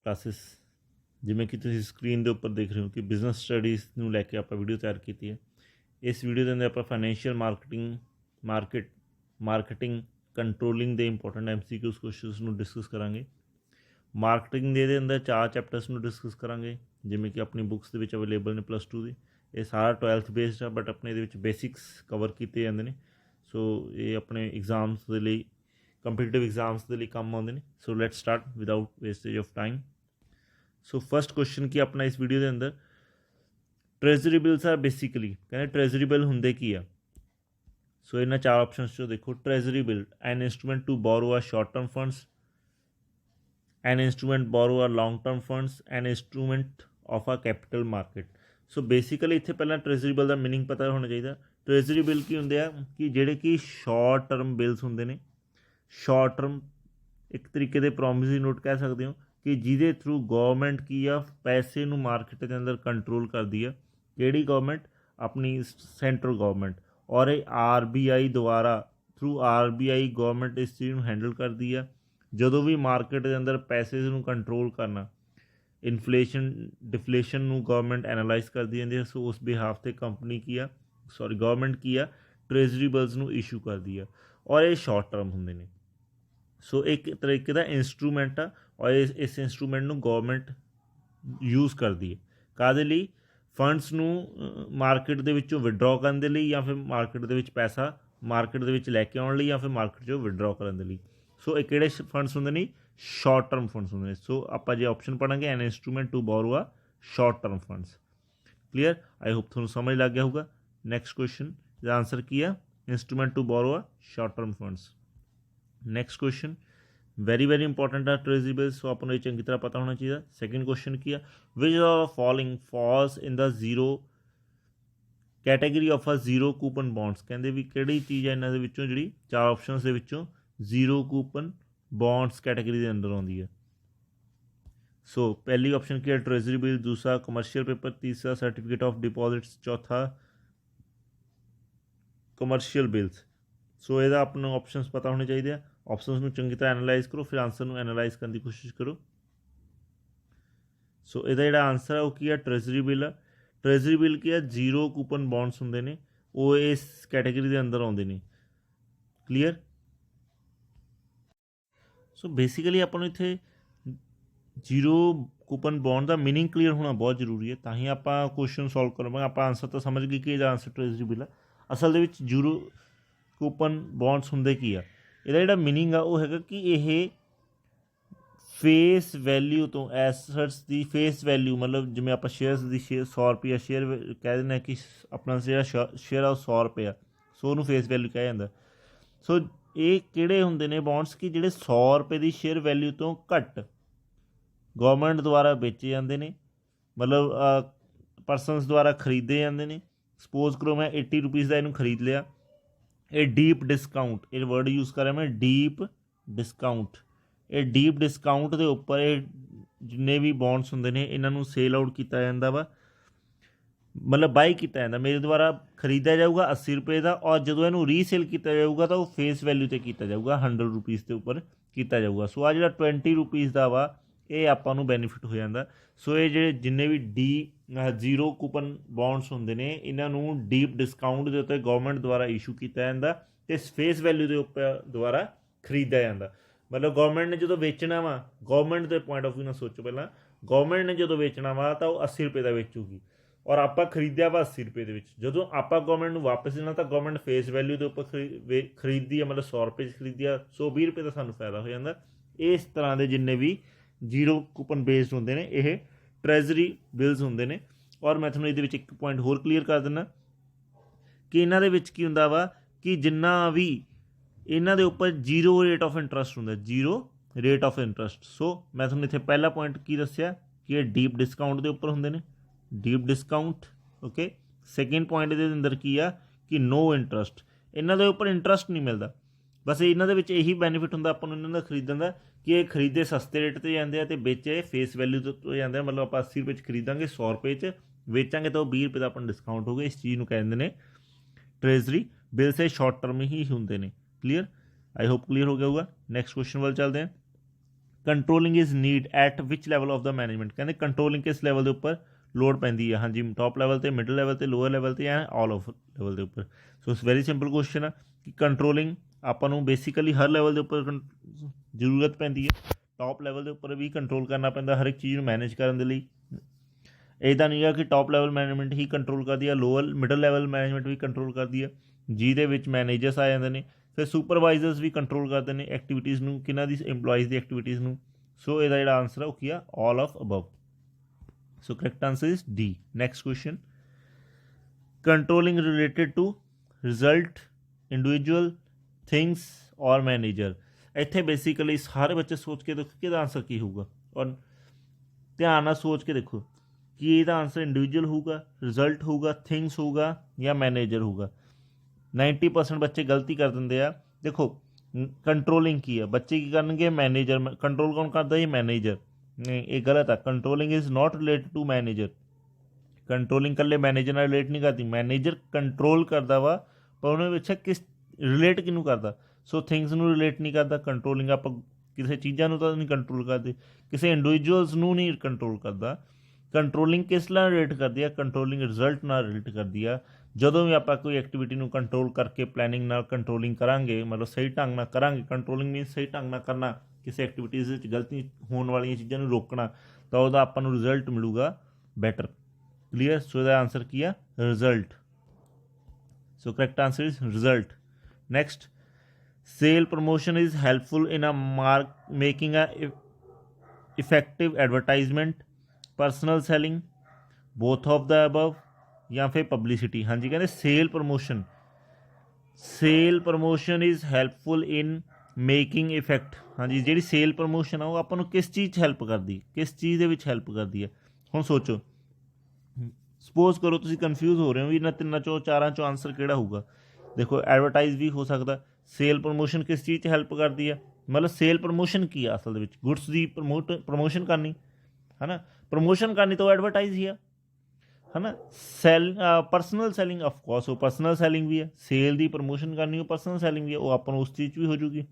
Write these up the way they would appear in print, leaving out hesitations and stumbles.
Classes ਜਿਵੇਂ ਕਿ ਤੁਸੀਂ ਸਕਰੀਨ ਦੇ ਉੱਪਰ ਦੇਖ ਰਹੇ ਹੋ ਕਿ ਬਿਜ਼ਨਸ ਸਟੱਡੀਜ਼ ਨੂੰ ਲੈ ਕੇ ਆਪਾਂ ਵੀਡੀਓ ਤਿਆਰ ਕੀਤੀ ਹੈ। ਇਸ ਵੀਡੀਓ ਦੇ ਅੰਦਰ ਆਪਾਂ ਫਾਈਨੈਂਸ਼ੀਅਲ ਮਾਰਕੀਟਿੰਗ ਕੰਟਰੋਲਿੰਗ ਦੇ ਇੰਪੋਰਟੈਂਟ MCQs ਕੁਐਸਚਨਸ ਨੂੰ ਡਿਸਕਸ ਕਰਾਂਗੇ। ਮਾਰਕੀਟਿੰਗ ਦੇ ਅੰਦਰ 4 ਚੈਪਟਰਸ ਨੂੰ ਡਿਸਕਸ ਕਰਾਂਗੇ ਜਿਵੇਂ ਕਿ ਆਪਣੀ ਬੁੱਕਸ ਦੇ ਵਿੱਚ ਅਵੇਲੇਬਲ ਨੇ +2 ਦੀ। ਇਹ ਸਾਰਾ 12th ਬੇਸਡ ਆ ਬਟ ਆਪਣੇ ਇਹਦੇ ਵਿੱਚ ਬੇਸਿਕਸ ਕਵਰ ਕੀਤੇ ਜਾਂਦੇ ਨੇ। ਸੋ ਇਹ ਆਪਣੇ ਐਗਜ਼ਾਮਸ ਦੇ ਲਈ ਕੰਪੀਟੀਟਿਵ ਐਗਜ਼ਾਮਸ ਦੇ ਲਈ ਕੰਮ ਆਉਂਦੇ ਨੇ। So let's start without wastage of time. So first question ਕੀ ਆਪਣਾ ਇਸ ਵੀਡੀਓ ਦੇ ਅੰਦਰ ਟ੍ਰੈਜਰੀ ਬਿਲਸ ਆਰ ਬੇਸਿਕਲੀ ਕਹਿੰਦੇ ਟ੍ਰੈਜਰੀ ਬਿਲ ਹੁੰਦੇ ਕੀ ਆ। ਸੋ ਇਹਨਾਂ 4 ਆਪਸ਼ਨਸ 'ਚੋਂ ਦੇਖੋ treasury bill an instrument to borrow a short term funds, an instrument borrow a long term funds, an instrument of a capital market. So basically ਇੱਥੇ ਪਹਿਲਾਂ treasury bill ਦਾ meaning ਪਤਾ ਹੋਣਾ ਚਾਹੀਦਾ। ਟ੍ਰੈਜਰੀ ਬਿਲ ਕੀ ਹੁੰਦੇ ਆ ਕਿ ਜਿਹੜੇ ਕਿ ਸ਼ਾਰਟ ਟਰਮ ਬਿਲਸ ਹੁੰਦੇ ਨੇ। ਸ਼ਾਰਟ ਟਰਮ ਇੱਕ ਤਰੀਕੇ ਦੇ ਪ੍ਰੋਮਿਸਰੀ ਨੋਟ ਕਹਿ ਸਕਦੇ ਹੋ ਕਿ ਜਿਹਦੇ ਥਰੂ ਗੌਰਮੈਂਟ ਕੀ ਆ ਪੈਸੇ ਨੂੰ ਮਾਰਕੀਟ ਦੇ ਅੰਦਰ ਕੰਟਰੋਲ ਕਰਦੀ ਆ। ਕਿਹੜੀ ਗੌਰਮੈਂਟ? ਆਪਣੀ ਸੈਂਟਰਲ ਗੌਰਮੈਂਟ। ਔਰ ਇਹ RBI ਦੁਆਰਾ ਥਰੂ RBI ਗੌਰਮੈਂਟ ਇਸ ਚੀਜ਼ ਨੂੰ ਹੈਂਡਲ ਕਰਦੀ ਆ। ਜਦੋਂ ਵੀ ਮਾਰਕੀਟ ਦੇ ਅੰਦਰ ਪੈਸੇ ਨੂੰ ਕੰਟਰੋਲ ਕਰਨਾ, ਇਨਫਲੇਸ਼ਨ ਡਿਫਲੇਸ਼ਨ ਨੂੰ ਗੌਰਮੈਂਟ ਐਨਾਲਾਈਜ਼ ਕਰਦੀ ਜਾਂਦੀ ਹੈ। ਸੋ ਉਸ ਬਿਹਾਫ 'ਤੇ ਗੌਰਮੈਂਟ ਕੀ ਆ ਟ੍ਰੇਜਰੀ ਬਿਲਸ ਨੂੰ ਇਸ਼ੂ ਕਰਦੀ ਆ ਔਰ ਇਹ ਸ਼ਾਰਟ ਟਰਮ ਹੁੰਦੇ ਨੇ। ਸੋ ਇੱਕ ਤਰੀਕੇ ਦਾ ਇੰਸਟਰੂਮੈਂਟ ਆ ਔਰ ਇਸ ਇੰਸਟਰੂਮੈਂਟ ਨੂੰ ਗੌਰਮੈਂਟ ਯੂਜ਼ ਕਰਦੀ ਹੈ ਕਾਹਦੇ ਲਈ? ਫੰਡਸ ਨੂੰ ਮਾਰਕੀਟ ਦੇ ਵਿੱਚੋਂ ਵਿਡਰਾਅ ਕਰਨ ਦੇ ਲਈ ਜਾਂ ਫਿਰ ਮਾਰਕੀਟ ਦੇ ਵਿੱਚ ਪੈਸਾ ਮਾਰਕੀਟ ਦੇ ਵਿੱਚ ਲੈ ਕੇ ਆਉਣ ਲਈ ਜਾਂ ਫਿਰ ਮਾਰਕੀਟ 'ਚੋਂ ਵਿਡਰਾਅ ਕਰਨ ਦੇ ਲਈ। ਸੋ ਇਹ ਕਿਹੜੇ ਫੰਡਸ ਹੁੰਦੇ ਨੇ? ਸ਼ਾਰਟ ਟਰਮ ਫੰਡਸ ਹੁੰਦੇ ਨੇ। ਸੋ ਆਪਾਂ ਜੇ ਆਪਸ਼ਨ ਪੜ੍ਹਾਂਗੇ an instrument to borrow a short term funds. Clear? I hope ਤੁਹਾਨੂੰ ਸਮਝ ਲੱਗ ਗਿਆ ਹੋਊਗਾ। ਨੈਕਸਟ ਕੁਐਸਚਨ ਦਾ ਆਂਸਰ ਕੀ ਆ? Instrument to borrow a short term funds. Next question very important ਆ ਟ੍ਰੇਜਰੀ ਬਿਲਸ। ਸੋ ਆਪਾਂ ਨੂੰ ਇਹ ਚੰਗੀ ਤਰ੍ਹਾਂ ਪਤਾ ਹੋਣਾ ਚਾਹੀਦਾ। ਸੈਕਿੰਡ ਕੁਐਸਚਨ ਕੀ ਆ? Which of following falls in the zero category of a zero coupon bonds. ਕਹਿੰਦੇ ਵੀ ਕਿਹੜੀ ਚੀਜ਼ ਹੈ ਇਹਨਾਂ ਦੇ ਵਿੱਚੋਂ ਜਿਹੜੀ 4 ਆਪਸ਼ਨਸ ਦੇ ਵਿੱਚੋਂ ਜ਼ੀਰੋ ਕੂਪਨ ਬੌਂਡਸ ਕੈਟੇਗਰੀ ਦੇ ਅੰਦਰ ਆਉਂਦੀ ਹੈ। ਸੋ ਪਹਿਲੀ ਆਪਸ਼ਨ ਕੀ ਹੈ? ਟ੍ਰੇਜਰੀ ਬਿਲ। ਦੂਸਰਾ ਕਮਰਸ਼ੀਅਲ ਪੇਪਰ। ਤੀਸਰਾ ਸਰਟੀਫਿਕੇਟ ਆਫ ਡਿਪੋਜ਼ਿਟਸ। ਚੌਥਾ ਕਮਰਸ਼ੀਅਲ ਬਿਲਸ। ਸੋ ਇਹਦਾ ਆਪਾਂ ਨੂੰ ਆਪਸ਼ਨਸ ਪਤਾ ਹੋਣੇ ਚਾਹੀਦੇ ਆ। ਆਪਸ਼ਨਸ ਨੂੰ ਚੰਗੀ ਤਰ੍ਹਾਂ ਐਨਾਲਾਈਜ਼ ਕਰੋ, ਫਿਰ ਆਂਸਰ ਨੂੰ ਐਨਾਲਾਈਜ਼ ਕਰਨ ਦੀ ਕੋਸ਼ਿਸ਼ ਕਰੋ। ਸੋ ਇਹਦਾ ਜਿਹੜਾ ਆਂਸਰ ਆ ਉਹ ਕੀ ਆ? ਟ੍ਰੇਜਰੀ ਬਿਲ ਆ। ਟ੍ਰੇਜਰੀ ਬਿਲ ਕੀ ਆ? ਜ਼ੀਰੋ ਕੂਪਨ ਬੌਂਡਸ ਹੁੰਦੇ ਨੇ, ਉਹ ਇਸ ਕੈਟੇਗਰੀ ਦੇ ਅੰਦਰ ਆਉਂਦੇ ਨੇ। ਕਲੀਅਰ? ਸੋ ਬੇਸਿਕਲੀ ਆਪਾਂ ਨੂੰ ਇੱਥੇ ਜ਼ੀਰੋ ਕੂਪਨ ਬੌਂਡ ਦਾ ਮੀਨਿੰਗ ਕਲੀਅਰ ਹੋਣਾ ਬਹੁਤ ਜ਼ਰੂਰੀ ਹੈ, ਤਾਂ ਹੀ ਆਪਾਂ ਕੁਐਸਚਨ ਸੋਲਵ ਕਰਾਂਗੇ। ਆਪਾਂ ਆਂਸਰ ਤਾਂ ਸਮਝ ਗਏ ਕਿ ਇਹਦਾ ਆਂਸਰ ਟ੍ਰੇਜਰੀ ਬਿਲ ਆ। ਅਸਲ ਦੇ ਵਿੱਚ ਜ਼ੀਰੋ ਕੂਪਨ ਬੌਂਡਸ ਹੁੰਦੇ ਕੀ ਆ? ਇਹਦਾ ਜਿਹੜਾ ਮੀਨਿੰਗ ਆ ਉਹ ਹੈਗਾ ਕਿ ਇਹ ਫੇਸ ਵੈਲਿਊ ਤੋਂ ਐਸਟਸ ਦੀ ਫੇਸ ਵੈਲਿਊ, ਮਤਲਬ ਜਿਵੇਂ ਆਪਾਂ ਸ਼ੇਅਰਸ ਦੀ 100 ਰੁਪਈਆ ਸ਼ੇਅਰ ਕਹਿ ਦਿੰਦੇ ਹਾਂ ਕਿ ਆਪਣਾ ਜਿਹੜਾ ਸ਼ੇਅਰ ਆ ਉਹ 100 ਰੁਪਇਆ। ਸੋ ਉਹਨੂੰ ਫੇਸ ਵੈਲਿਊ ਕਿਹਾ ਜਾਂਦਾ। ਸੋ ਇਹ ਕਿਹੜੇ ਹੁੰਦੇ ਨੇ ਬੌਂਡਸ ਕਿ ਜਿਹੜੇ 100 ਰੁਪਏ ਦੀ ਸ਼ੇਅਰ ਵੈਲਿਊ ਤੋਂ ਘੱਟ ਗੌਰਮੈਂਟ ਦੁਆਰਾ ਵੇਚੇ ਜਾਂਦੇ ਨੇ, ਮਤਲਬ ਪਰਸਨਸ ਦੁਆਰਾ ਖਰੀਦੇ ਜਾਂਦੇ ਨੇ। ਸਪੋਜ਼ ਕਰੋ ਮੈਂ 80 ਰੁਪੀਜ਼ ਦਾ ਇਹਨੂੰ ਖਰੀਦ ਲਿਆ। ਇਹ ਡੀਪ ਡਿਸਕਾਊਂਟ, ਇਹ ਵਰਡ ਯੂਜ਼ ਕਰ ਰਿਹਾ ਮੈਂ, ਡੀਪ ਡਿਸਕਾਊਂਟ। ਇਹ ਡੀਪ ਡਿਸਕਾਊਂਟ ਦੇ ਉੱਪਰ ਇਹ ਜਿੰਨੇ ਵੀ ਬੌਂਡਸ ਹੁੰਦੇ ਨੇ ਇਹਨਾਂ ਨੂੰ ਸੇਲ ਆਊਟ ਕੀਤਾ ਜਾਂਦਾ ਵਾ, ਮਤਲਬ ਬਾਈ ਕੀਤਾ ਜਾਂਦਾ। ਮੇਰੇ ਦੁਆਰਾ ਖਰੀਦਿਆ ਜਾਊਗਾ 80 ਰੁਪਏ ਦਾ ਔਰ ਜਦੋਂ ਇਹਨੂੰ ਰੀਸੇਲ ਕੀਤਾ ਜਾਊਗਾ ਤਾਂ ਉਹ ਫੇਸ ਵੈਲਿਊ 'ਤੇ ਕੀਤਾ ਜਾਊਗਾ 100 ਰੁਪੀਜ਼ ਦੇ ਉੱਪਰ ਕੀਤਾ ਜਾਊਗਾ। ਸੋ ਆ ਜਿਹੜਾ 20 ਰੁਪੀਜ਼ ਦਾ ਵਾ ਇਹ ਆਪਾਂ ਨੂੰ ਬੈਨੀਫਿਟ ਹੋ ਜਾਂਦਾ। ਸੋ ਇਹ ਜਿਹੜੇ ਜਿੰਨੇ ਵੀ ਜ਼ੀਰੋ ਕੂਪਨ ਬੌਂਡਸ ਹੁੰਦੇ ਨੇ ਇਹਨਾਂ ਨੂੰ ਡੀਪ ਡਿਸਕਾਊਂਟ ਦੇ ਉੱਤੇ ਗੌਰਮੈਂਟ ਦੁਆਰਾ ਇਸ਼ੂ ਕੀਤਾ ਜਾਂਦਾ ਅਤੇ ਫੇਸ ਵੈਲਿਊ ਦੇ ਉੱਪਰ ਦੁਆਰਾ ਖਰੀਦਿਆ ਜਾਂਦਾ। ਮਤਲਬ ਗੌਰਮੈਂਟ ਨੇ ਜਦੋਂ ਵੇਚਣਾ ਵਾ, ਗੌਰਮੈਂਟ ਦੇ ਪੁਆਇੰਟ ਆਫ ਵਿਊ ਨਾਲ ਸੋਚੋ ਪਹਿਲਾਂ, ਗੌਰਮੈਂਟ ਨੇ ਜਦੋਂ ਵੇਚਣਾ ਵਾ ਤਾਂ ਉਹ 80 ਰੁਪਏ ਦਾ ਵੇਚੂਗੀ ਔਰ ਆਪਾਂ ਖਰੀਦਿਆ ਵਾ 80 ਰੁਪਏ ਦੇ ਵਿੱਚ। ਜਦੋਂ ਆਪਾਂ ਗੌਰਮੈਂਟ ਨੂੰ ਵਾਪਸ ਦੇਣਾ ਤਾਂ ਗੌਰਮੈਂਟ ਫੇਸ ਵੈਲਿਊ ਦੇ ਉੱਪਰ ਖਰੀਦਦੀ ਆ, ਮਤਲਬ 100 ਰੁਪਏ 'ਚ ਖਰੀਦੀ ਆ, ਸੋ 20 ਰੁਪਏ ਦਾ ਸਾਨੂੰ ਫਾਇਦਾ ਹੋ ਜਾਂਦਾ। ਇਸ ਤਰ੍ਹਾਂ ਦੇ ਜਿੰਨੇ ਵੀ ਜ਼ੀਰੋ ਕੂਪਨ ਬੇਸਡ ਹੁੰਦੇ ਨੇ ਇਹ ਟ੍ਰੈਜਰੀ ਬਿਲਸ ਹੁੰਦੇ ਨੇ। ਔਰ ਮੈਂ ਤੁਹਾਨੂੰ ਇਹਦੇ ਵਿੱਚ ਇੱਕ ਪੁਆਇੰਟ ਹੋਰ ਕਲੀਅਰ ਕਰ ਦਿੰਦਾ ਕਿ ਇਹਨਾਂ ਦੇ ਵਿੱਚ ਕੀ ਹੁੰਦਾ ਵਾ ਕਿ ਜਿੰਨਾ ਵੀ ਇਹਨਾਂ ਦੇ ਉੱਪਰ ਜ਼ੀਰੋ ਰੇਟ ਆਫ ਇੰਟਰਸਟ ਹੁੰਦਾ, ਜ਼ੀਰੋ ਰੇਟ ਆਫ ਇੰਟਰਸਟ। ਸੋ ਮੈਂ ਤੁਹਾਨੂੰ ਇੱਥੇ ਪਹਿਲਾ ਪੁਆਇੰਟ ਕੀ ਦੱਸਿਆ ਕਿ ਇਹ ਡੀਪ ਡਿਸਕਾਊਂਟ ਦੇ ਉੱਪਰ ਹੁੰਦੇ ਨੇ, deep discount. Okay, second point ਦੇ ਅੰਦਰ ਕੀ ਆ ਕਿ ਨੋ ਇੰਟਰਸਟ, ਇਹਨਾਂ ਦੇ ਉੱਪਰ ਇੰਟਰਸਟ ਨਹੀਂ ਮਿਲਦਾ। ਬਸ ਇਹਨਾਂ ਦੇ ਵਿੱਚ ਇਹੀ ਬੈਨੀਫਿਟ ਹੁੰਦਾ ਆਪਾਂ ਨੂੰ ਇਹਨਾਂ ਦਾ ਖਰੀਦਣ ਦਾ ਕਿ ਇਹ ਖਰੀਦੇ ਸਸਤੇ ਰੇਟ 'ਤੇ ਜਾਂਦੇ ਆ ਅਤੇ ਵੇਚੇ ਫੇਸ ਵੈਲਿਊ ਤੋਂ ਜਾਂਦੇ ਆ। ਮਤਲਬ ਆਪਾਂ 80 ਰੁਪਏ 'ਚ ਖਰੀਦਾਂਗੇ, 100 ਰੁਪਏ 'ਚ ਵੇਚਾਂਗੇ ਤਾਂ ਉਹ 20 ਰੁਪਏ ਦਾ ਆਪਾਂ ਨੂੰ ਡਿਸਕਾਊਂਟ ਹੋਊਗਾ। ਇਸ ਚੀਜ਼ ਨੂੰ ਕਹਿੰਦੇ ਨੇ ਟ੍ਰੇਜਰੀ ਬਿਲਸ। ਇਹ ਸ਼ਾਰਟ ਟਰਮ ਹੀ ਹੁੰਦੇ ਨੇ। ਕਲੀਅਰ? ਆਈ ਹੋਪ ਕਲੀਅਰ ਹੋ ਗਿਆ ਹੋਊਗਾ। ਨੈਕਸਟ ਕੁਐਸਚਨ ਵੱਲ ਚੱਲਦੇ ਹਾਂ। Controlling is need eight which level of the management, कहते कंट्रोलिंग किस लैवल के उपर लोड़ पैंदी है, हाँ जी टॉप लैवल ते, मिडल लैवल ते, लोअर लैवल ते, या ऑल ऑफ लैवल के उपर। So it's very simple question है कि कंट्रोलिंग ਆਪਾਂ ਨੂੰ ਬੇਸਿਕਲੀ ਹਰ ਲੈਵਲ ਦੇ ਉੱਪਰ ਜ਼ਰੂਰਤ ਪੈਂਦੀ ਹੈ, ਟੌਪ ਲੈਵਲ ਦੇ ਉੱਪਰ ਵੀ ਕੰਟਰੋਲ ਕਰਨਾ ਪੈਂਦਾ ਹਰ ਇੱਕ ਚੀਜ਼ ਨੂੰ ਮੈਨੇਜ ਕਰਨ ਦੇ ਲਈ। ਇੱਦਾਂ ਨਹੀਂ ਗਾ ਕਿ ਟੌਪ ਲੈਵਲ ਮੈਨੇਜਮੈਂਟ ਹੀ ਕੰਟਰੋਲ ਕਰਦੀ ਹੈ, ਲੋਅਰ ਮਿਡਲ ਲੈਵਲ ਮੈਨੇਜਮੈਂਟ ਵੀ ਕੰਟਰੋਲ ਕਰਦੀ ਹੈ, ਜਿਹਦੇ ਵਿੱਚ ਮੈਨੇਜਰਸ ਆ ਜਾਂਦੇ ਨੇ, ਫਿਰ ਸੁਪਰਵਾਈਜ਼ਰਸ ਵੀ ਕੰਟਰੋਲ ਕਰਦੇ ਨੇ ਐਕਟੀਵਿਟੀਜ਼ ਨੂੰ, ਕਿਹਨਾਂ ਦੀ ਇੰਪਲੋਈਜ਼ ਦੀ ਐਕਟੀਵਿਟੀਜ਼ ਨੂੰ। ਸੋ ਇਹਦਾ ਜਿਹੜਾ ਆਨਸਰ ਹੈ ਉਹ ਕੀ ਆ, all of above. So correct answer is D. Next question, controlling related to result, individual, things और मैनेजर। इत्थे बेसिकली सारे बच्चे सोच के देखो कि आंसर की होगा, और ध्यान नाल सोच के देखो कि इसका आंसर इंडिविजुअल होगा, रिजल्ट होगा, थिंग्स होगा या मैनेजर होगा। 90% बच्चे गलती कर देंगे आ। देखो कंट्रोलिंग की है, बच्चे की करेंगे मैनेजर, कंट्रोल कौन करता है, मैनेजर। नहीं, ये गलत है। Controlling is not related to manager. Controlling कल्ले मैनेजर नाल रिलेट नहीं करती, मैनेजर कंट्रोल करता वा पर उन्होंने अच्छा किस रिलेट किनू करता। सो थिंग्स नू रिलेट नहीं करता। कंट्रोलिंग आप किसी चीज़ों को तो नहीं कंट्रोल करते, किसी इंडिविजुअल्स नू नहीं कंट्रोल करता। कंट्रोलिंग किस नाल रिलेट करती है, कंट्रोलिंग रिजल्ट नाल रिलेट करती है। जदों भी आप कोई एक्टिविटी नू कंट्रोल करके प्लैनिंग नाल कंट्रोलिंग करांगे, मतलब सही ढंग नाल करांगे, कंट्रोलिंग मीनस सही ढंग नाल करना, किसी एक्टिविटीज़ गलती होने वाली चीज़ों को रोकना, तो वह आपां नू रिजल्ट मिलूगा बैटर। क्लीयर। सो इसका आंसर की है, result. So correct answer is result. Next, sale promotion is helpful in a making a effective advertisement, personal selling, both of the above, या फिर पब्लिसिटी। हाँ जी, कहते sale promotion is helpful in making effect. हाँ जी, जी cell promotion है वो आपको किस चीज़ हैल्प करती, किस चीज़ के हैल्प करती है। हुण सोचो, सपोज करो तुम कन्फ्यूज हो रहे हो भी इन्होंने तिन्ना चो चारां चो आंसर किहड़ा होगा। देखो एडवरटाइज भी हो सकता, सेल प्रमोशन किस चीज़ हैल्प करती है, मतलब सेल प्रमोशन की है असल में गुड्स की प्रमोशन करनी है ना, प्रमोशन करनी तो एडवरटाइज ही है ना। परसनल सैलिंग ऑफकोर्स वो परसनल सैलिंग भी है, सेल की प्रमोशन करनी वो परसनल सैलिंग भी है, वो अपन उस चीज़ भी हो जूगी।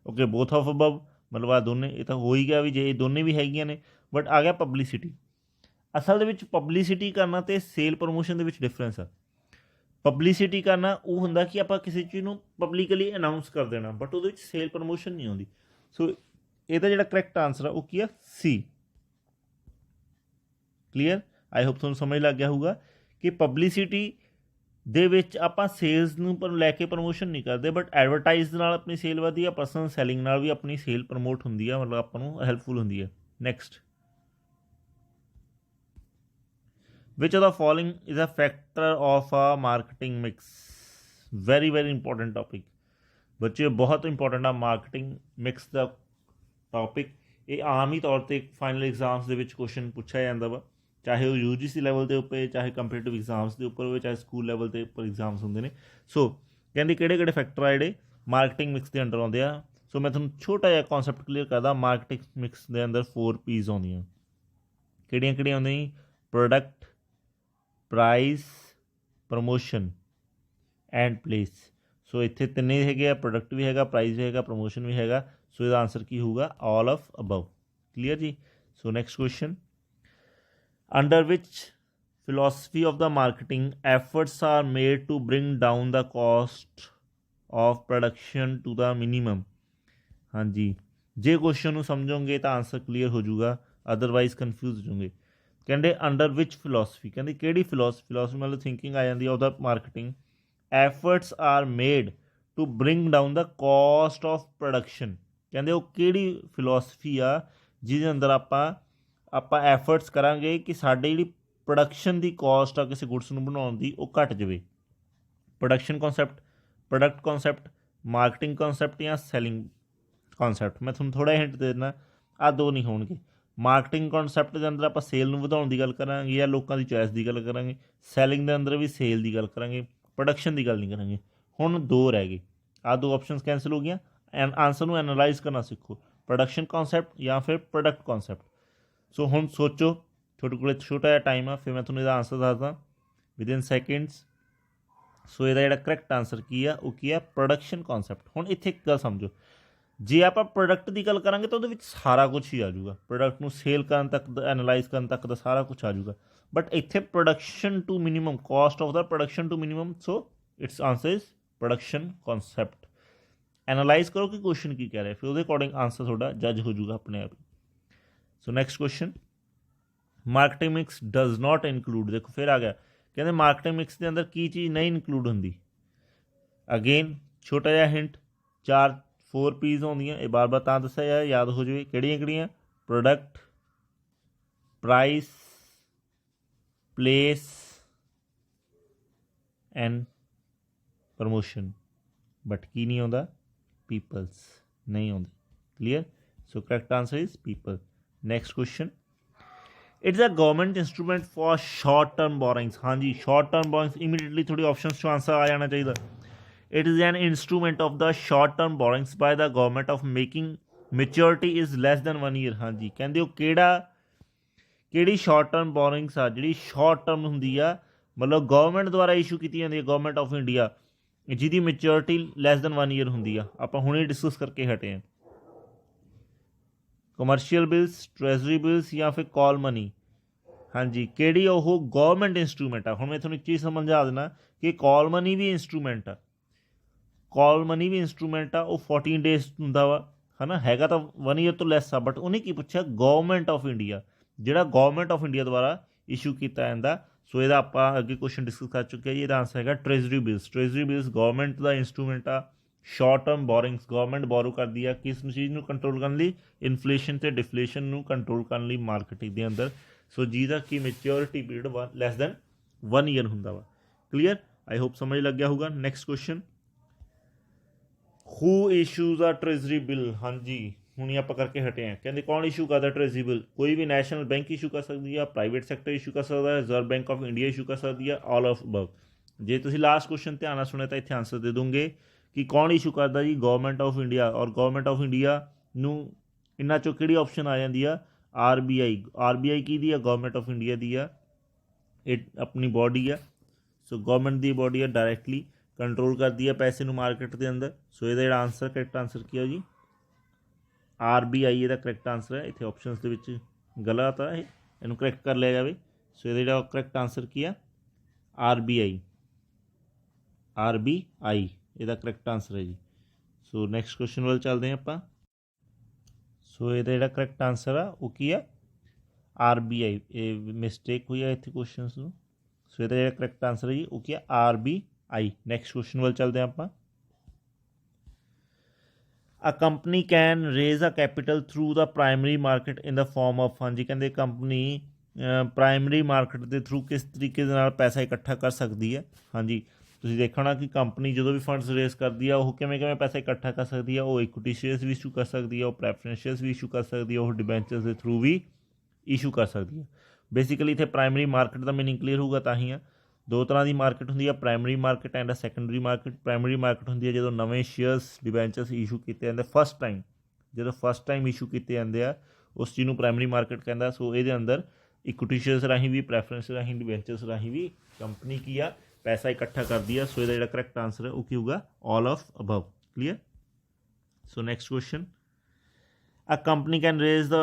ओके, बोथ ऑफ अबव, मतलब आ दोने ये तो हो ही गया भी जे दोने भी हैगियां ने। बट आ गया पब्लिसिटी। असल में पब्लिसिटी करना तो सेल प्रमोशन के डिफरेंस है। पब्लिसिटी करना वो होंदा कि आप किसी चीज़ को पब्लिकली अनाउंस कर देना, बट वो सेल प्रमोशन नहीं आती। सो ਇਹਦਾ ਜਿਹੜਾ ਕਰੈਕਟ ਆਨਸਰ ਆ ਉਹ ਕੀ ਆ, ਸੀ। ਕਲੀਅਰ। ਆਈ ਹੋਪ ਤੁਹਾਨੂੰ ਸਮਝ ਲੱਗ ਗਿਆ ਹੋਊਗਾ ਕਿ ਪਬਲਿਸਿਟੀ ਦੇ ਵਿੱਚ ਆਪਾਂ ਸੇਲਸ ਨੂੰ ਪਰ ਲੈ ਕੇ ਪ੍ਰਮੋਸ਼ਨ ਨਹੀਂ ਕਰਦੇ, ਬਟ ਐਡਵਰਟਾਈਜ਼ ਨਾਲ ਆਪਣੀ ਸੇਲ ਵਧਦੀ ਆ, ਪਰਸਨਲ ਸੈਲਿੰਗ ਨਾਲ ਵੀ ਆਪਣੀ ਸੇਲ ਪ੍ਰਮੋਟ ਹੁੰਦੀ ਆ, ਮਤਲਬ ਆਪਾਂ ਨੂੰ ਹੈਲਪਫੁਲ ਹੁੰਦੀ ਹੈ। Next, which of the following is a factor of a marketing mix? very very important topic बच्चे, बहुत इंपॉर्टेंट आ मार्केटिंग मिक्स का टॉपिक। ये आम ही तौर पर फाइनल एग्जाम्स के क्वेश्चन पूछा जाता वा, चाहे वो UGC लैवल के उपर, चाहे कंपीटिटिव एग्जाम्स के उपर हो, चाहे स्कूल लैवल के उपर एग्जाम्स होंगे ने। सो कहते किहड़े फैक्टर आ जिहड़े मार्केटिंग मिक्स के अंडर आउंदे आ। सो मैं तुहानूं छोटा जिहा कॉन्सैप्ट क्लीयर करदा। मार्केटिंग मिक्स के अंदर 4 P's आउंदियां। किहड़ियां आउंदियां? Product, price, promotion and place. सो इत्थे तिन्ने हैगे, प्रोडक्ट भी हैगा, प्राइस भी हैगा, प्रमोशन भी हैगा। सो इसका आंसर की होगा, ऑल ऑफ अबव। क्लीयर जी। So next question, under which philosophy of the marketing efforts are made to bring down the cost of production to the minimum. हाँ जी, जे क्वेश्चन समझोगे तो आंसर क्लीयर हो जाऊगा, अदरवाइज कन्फ्यूज हो जाओगे। कहते under which philosophy, कहते कि फिलोसफी मतलब थिंकिंग आ जाती है of the marketing. Efforts are made to bring down the cost of production. कहते वो कि फिलोसफी आ जिसके अंदर आप एफर्ट्स करांगे कि साड़ी जी प्रोडक्शन की कॉस्ट आ किसी गुड्स नूं बनाउण दी वो घट जाए। Production concept, product concept, marketing concept या सैलिंग कॉन्सैप्ट। मैं तुहानूं थोड़ा हिंट दे देना, आ दो नहीं होणगे। मार्केटिंग कॉन्सैप्ट के अंदर आप सेल नूं वधाउण दी गल करांगे या लोगों की चॉइस की गल करांगे। सैलिंग के अंदर भी सेल की गल करांगे, प्रोडक्शन की गल नहीं करांगे। हुण दो रह गए, आ दो ऑप्शनस कैंसिल हो गया। आंसर नूं एनालाइज करना सीखो, प्रोडक्शन कॉन्सैप्ट या फिर प्रोडक्ट कॉन्सैप्ट। सो हुण सोचो, थोड़े को छोटा जिहा टाइम आ, फिर मैं तुहानूं इहदा आंसर दसदा विदिन सैकेंड्स। सो इहदा जिहड़ा करैक्ट आंसर की आ वो की आ, प्रोडक्शन कॉन्सैप्ट। हुण इत्थे एक गल समझो, ਜੇ ਆਪਾਂ ਪ੍ਰੋਡਕਟ ਦੀ ਗੱਲ ਕਰਾਂਗੇ ਤਾਂ ਉਹਦੇ ਵਿੱਚ ਸਾਰਾ ਕੁਝ ਹੀ ਆ ਜਾਊਗਾ, ਪ੍ਰੋਡਕਟ ਨੂੰ ਸੇਲ ਕਰਨ ਤੱਕ ਦਾ, ਐਨਾਲਾਈਜ਼ ਕਰਨ ਤੱਕ ਦਾ ਸਾਰਾ ਕੁਝ ਆ ਜਾਊਗਾ। ਬਟ ਇੱਥੇ production to minimum, cost of the production to minimum, so its answer is production concept. Analyse ਕਰੋ ਕਿ ਕੁਐਸਚਨ ਕੀ ਕਹਿ ਰਿਹਾ, ਫਿਰ ਉਹਦੇ ਅਕੋਰਡਿੰਗ ਆਂਸਰ ਤੁਹਾਡਾ ਜੱਜ ਹੋ ਜਾਊਗਾ ਆਪਣੇ ਆਪ ਹੀ। So next question, marketing mix does not include, ਦੇਖੋ ਫਿਰ ਆ ਗਿਆ, ਕਹਿੰਦੇ ਮਾਰਕੀਟਿੰਗ ਮਿਕਸ ਦੇ ਅੰਦਰ ਕੀ ਚੀਜ਼ ਨਹੀਂ ਇਨਕਲੂਡ ਹੁੰਦੀ। ਅਗੇਨ ਛੋਟਾ ਜਿਹਾ ਹਿੰਟ, 4 P's ਹੁੰਦੀਆਂ, ਇਹ ਬਾਰ ਬਾਰ ਤਾਂ ਦੱਸਿਆ ਜਾਏ ਯਾਦ ਹੋ ਜਾਵੇ ਕਿਹੜੀਆਂ ਕਿਹੜੀਆਂ, product, price, place and promotion. But ਕੀ ਨਹੀਂ ਆਉਂਦਾ, ਪੀਪਲਸ ਨਹੀਂ ਆਉਂਦੇ। Clear, so correct answer is people. Next question, it's a government instrument for short term borrowings. हाँ जी, शॉर्ट टर्म बोरिंग्स इमीडिएटली थोड़ी ऑप्शंस चो आंसर आ जाना चाहिए। It is an instrument of the short term borrowings by the government of making maturity is less than 1 year. हाँ जी, कहते हो किहड़ी शॉर्ट टर्म बोरिंग्स आ जिहड़ी शॉर्ट टर्म हुंदी आ, मतलब गवर्नमेंट द्वारा इशू की जाती है, गवर्नमेंट ऑफ इंडिया, जिहदी मैच्योरिटी लैस दैन 1 ईयर हुंदी आ। आपां हुणे डिस्कस करके हटे हैं, कमर्शियल बिल्स, ट्रैजरी बिल्स या फिर कॉल मनी। हाँ जी, किहड़ी ओह गवर्नमेंट इंस्ट्रूमेंट आ। हुण मैं तुहानूं एक चीज़ समझा देना कि कॉल मनी भी इंस्ट्रूमेंट आ, कॉल मनी भी इंस्ट्रूमेंट आ, वो 14 डेज हुंदा वा, है ना, हैगा तो 1 ईयर तो लैस आ। बट उन्हें की पुछया, गवर्नमेंट ऑफ इंडिया, जिहड़ा गवर्नमेंट ऑफ इंडिया द्वारा इशू किया जाता। सो इहदा आपां अगे क्वेश्चन डिस्कस कर चुके हैं, इहदा आंसर हैगा treasury bills. Treasury bills government का इंस्ट्रूमेंट आ। शॉर्ट टर्म बोरिंग्स गवर्नमेंट बोरो करती है किस चीज़ को कंट्रोल करने लिए, इन्फ्लेशन ते डिफ्लेशन को कंट्रोल करने लिए मार्केटिंग के अंदर। सो जिसका कि maturity period lace than 1 year होंदा वा। क्लीयर, आई होप समझ लग गया होगा। नैक्सट क्वेश्चन, हू इशूज आ ट्रेजरी बिल। हाँ जी, हुणे आपां करके हटे हैं, कहते कौन इशू करता ट्रेजरी बिल, कोई भी नैशनल बैंक इशू कर सकती है, प्राइवेट सैक्टर इशू कर सकता है, reserve bank of India issue कर सकती है, ऑल ऑफ अबव। जे तुसीं लास्ट क्वेश्चन ध्यान नाल सुने तो इत्थे आंसर दे दूंगे कि कौन इशू करता जी, गवर्नमेंट ऑफ इंडिया। और गवर्नमेंट ऑफ इंडिया नूं इन्हां चों किहड़ी ऑप्शन आ जाती है, RBI। RBI की दी है, गवर्नमेंट ऑफ इंडिया दी है, इट अपनी बॉडी है। सो गवर्नमेंट दी बॉडी है, डायरैक्टली कंट्रोल करती है पैसे नूं मार्केट के अंदर। सो इहदा जिहड़ा आंसर, करैक्ट आंसर की है जी, RBI इहदा करैक्ट आंसर है। इत्थे ऑप्शनस दे विच गलत है, इहनूं करैक्ट कर लिया जाए। सो इहदा जिहड़ा करैक्ट आंसर की है, RBI ਇਹਦਾ ਕਰੈਕਟ ਆਂਸਰ ਹੈ ਜੀ। ਸੋ ਨੈਕਸਟ ਕੁਐਸਚਨ ਵੱਲ ਚੱਲਦੇ ਹਾਂ ਆਪਾਂ। ਸੋ ਇਹਦਾ ਜਿਹੜਾ ਕਰੈਕਟ ਆਂਸਰ ਆ ਉਹ ਕੀ ਆ, RBI। ਇਹ ਮਿਸਟੇਕ ਹੋਈ ਆ ਇੱਥੇ ਕੁਐਸਚਨਸ ਨੂੰ। ਸੋ ਇਹਦਾ ਜਿਹੜਾ ਕਰੈਕਟ ਆਂਸਰ ਹੈ ਜੀ ਉਹ ਕੀ ਆ, RBI। ਨੈਕਸਟ ਕੁਐਸਚਨ ਵੱਲ ਚੱਲਦੇ ਹਾਂ ਆਪਾਂ। A company can raise a capital through the primary market in the form of, हाँ जी, कहते कंपनी प्राइमरी मार्केट के थ्रू किस तरीके ਦੇ ਨਾਲ ਪੈਸਾ ਇਕੱਠਾ ਕਰ ਸਕਦੀ ਹੈ। हाँ जी, ਤੁਸੀਂ ਦੇਖਣਾ ਕਿ ਕੰਪਨੀ ਜਦੋਂ ਵੀ ਫੰਡਸ ਰੇਜ਼ ਕਰਦੀ ਆ ਉਹ ਕਿਵੇਂ ਪੈਸਾ ਇਕੱਠਾ ਕਰ ਸਕਦੀ ਆ। ਉਹ ਇਕੁਇਟੀ ਸ਼ੇਅਰਸ ਵੀ ਇਸ਼ੂ ਕਰ ਸਕਦੀ ਆ, ਉਹ ਪ੍ਰੈਫਰੈਂਸ ਸ਼ੇਅਰਸ ਵੀ ਇਸ਼ੂ ਕਰ ਸਕਦੀ ਆ, ਉਹ ਡਿਬੈਂਚਰਸ ਦੇ ਥਰੂ ਵੀ ਇਸ਼ੂ ਕਰ ਸਕਦੀ ਆ। ਬੇਸਿਕਲੀ ਇੱਥੇ ਪ੍ਰਾਇਮਰੀ ਮਾਰਕੀਟ ਦਾ ਮੀਨਿੰਗ ਕਲੀਅਰ ਹੋਊਗਾ ਤਾਂ ਹੀ ਆ। ਦੋ ਤਰ੍ਹਾਂ ਦੀ ਮਾਰਕੀਟ ਹੁੰਦੀ ਆ, primary market and secondary market. Primary market ਹੁੰਦੀ ਹੈ ਜਦੋਂ ਨਵੇਂ ਸ਼ੇਅਰਸ ਡਿਬੈਂਚਰਸ ਇਸ਼ੂ ਕੀਤੇ ਜਾਂਦੇ ਫਸਟ ਟਾਈਮ, ਜਦੋਂ ਫਸਟ ਟਾਈਮ ਇਸ਼ੂ ਕੀਤੇ ਜਾਂਦੇ ਆ ਉਸ ਚੀਜ਼ ਨੂੰ ਪ੍ਰਾਇਮਰੀ ਮਾਰਕੀਟ ਕਹਿੰਦਾ। ਸੋ ਇਹਦੇ ਅੰਦਰ ਇਕੁਇਟੀ ਸ਼ੇਅਰਸ ਰਾਹੀਂ ਵੀ, ਪ੍ਰੈਫਰੈਂਸ ਰਾਹੀਂ, ਡਿਬੈਂਚਰਸ ਰਾਹੀਂ ਵੀ ਕੰਪਨੀ ਕੀ ਆ, पैसा इकट्ठा करती है। सो ਇਹਦਾ ਜਿਹੜਾ ਕਰੈਕਟ ਆਂਸਰ ਹੈ ਉਹ ਕੀ ਹੋਊਗਾ, all of above. Clear, so next question, a company can raise the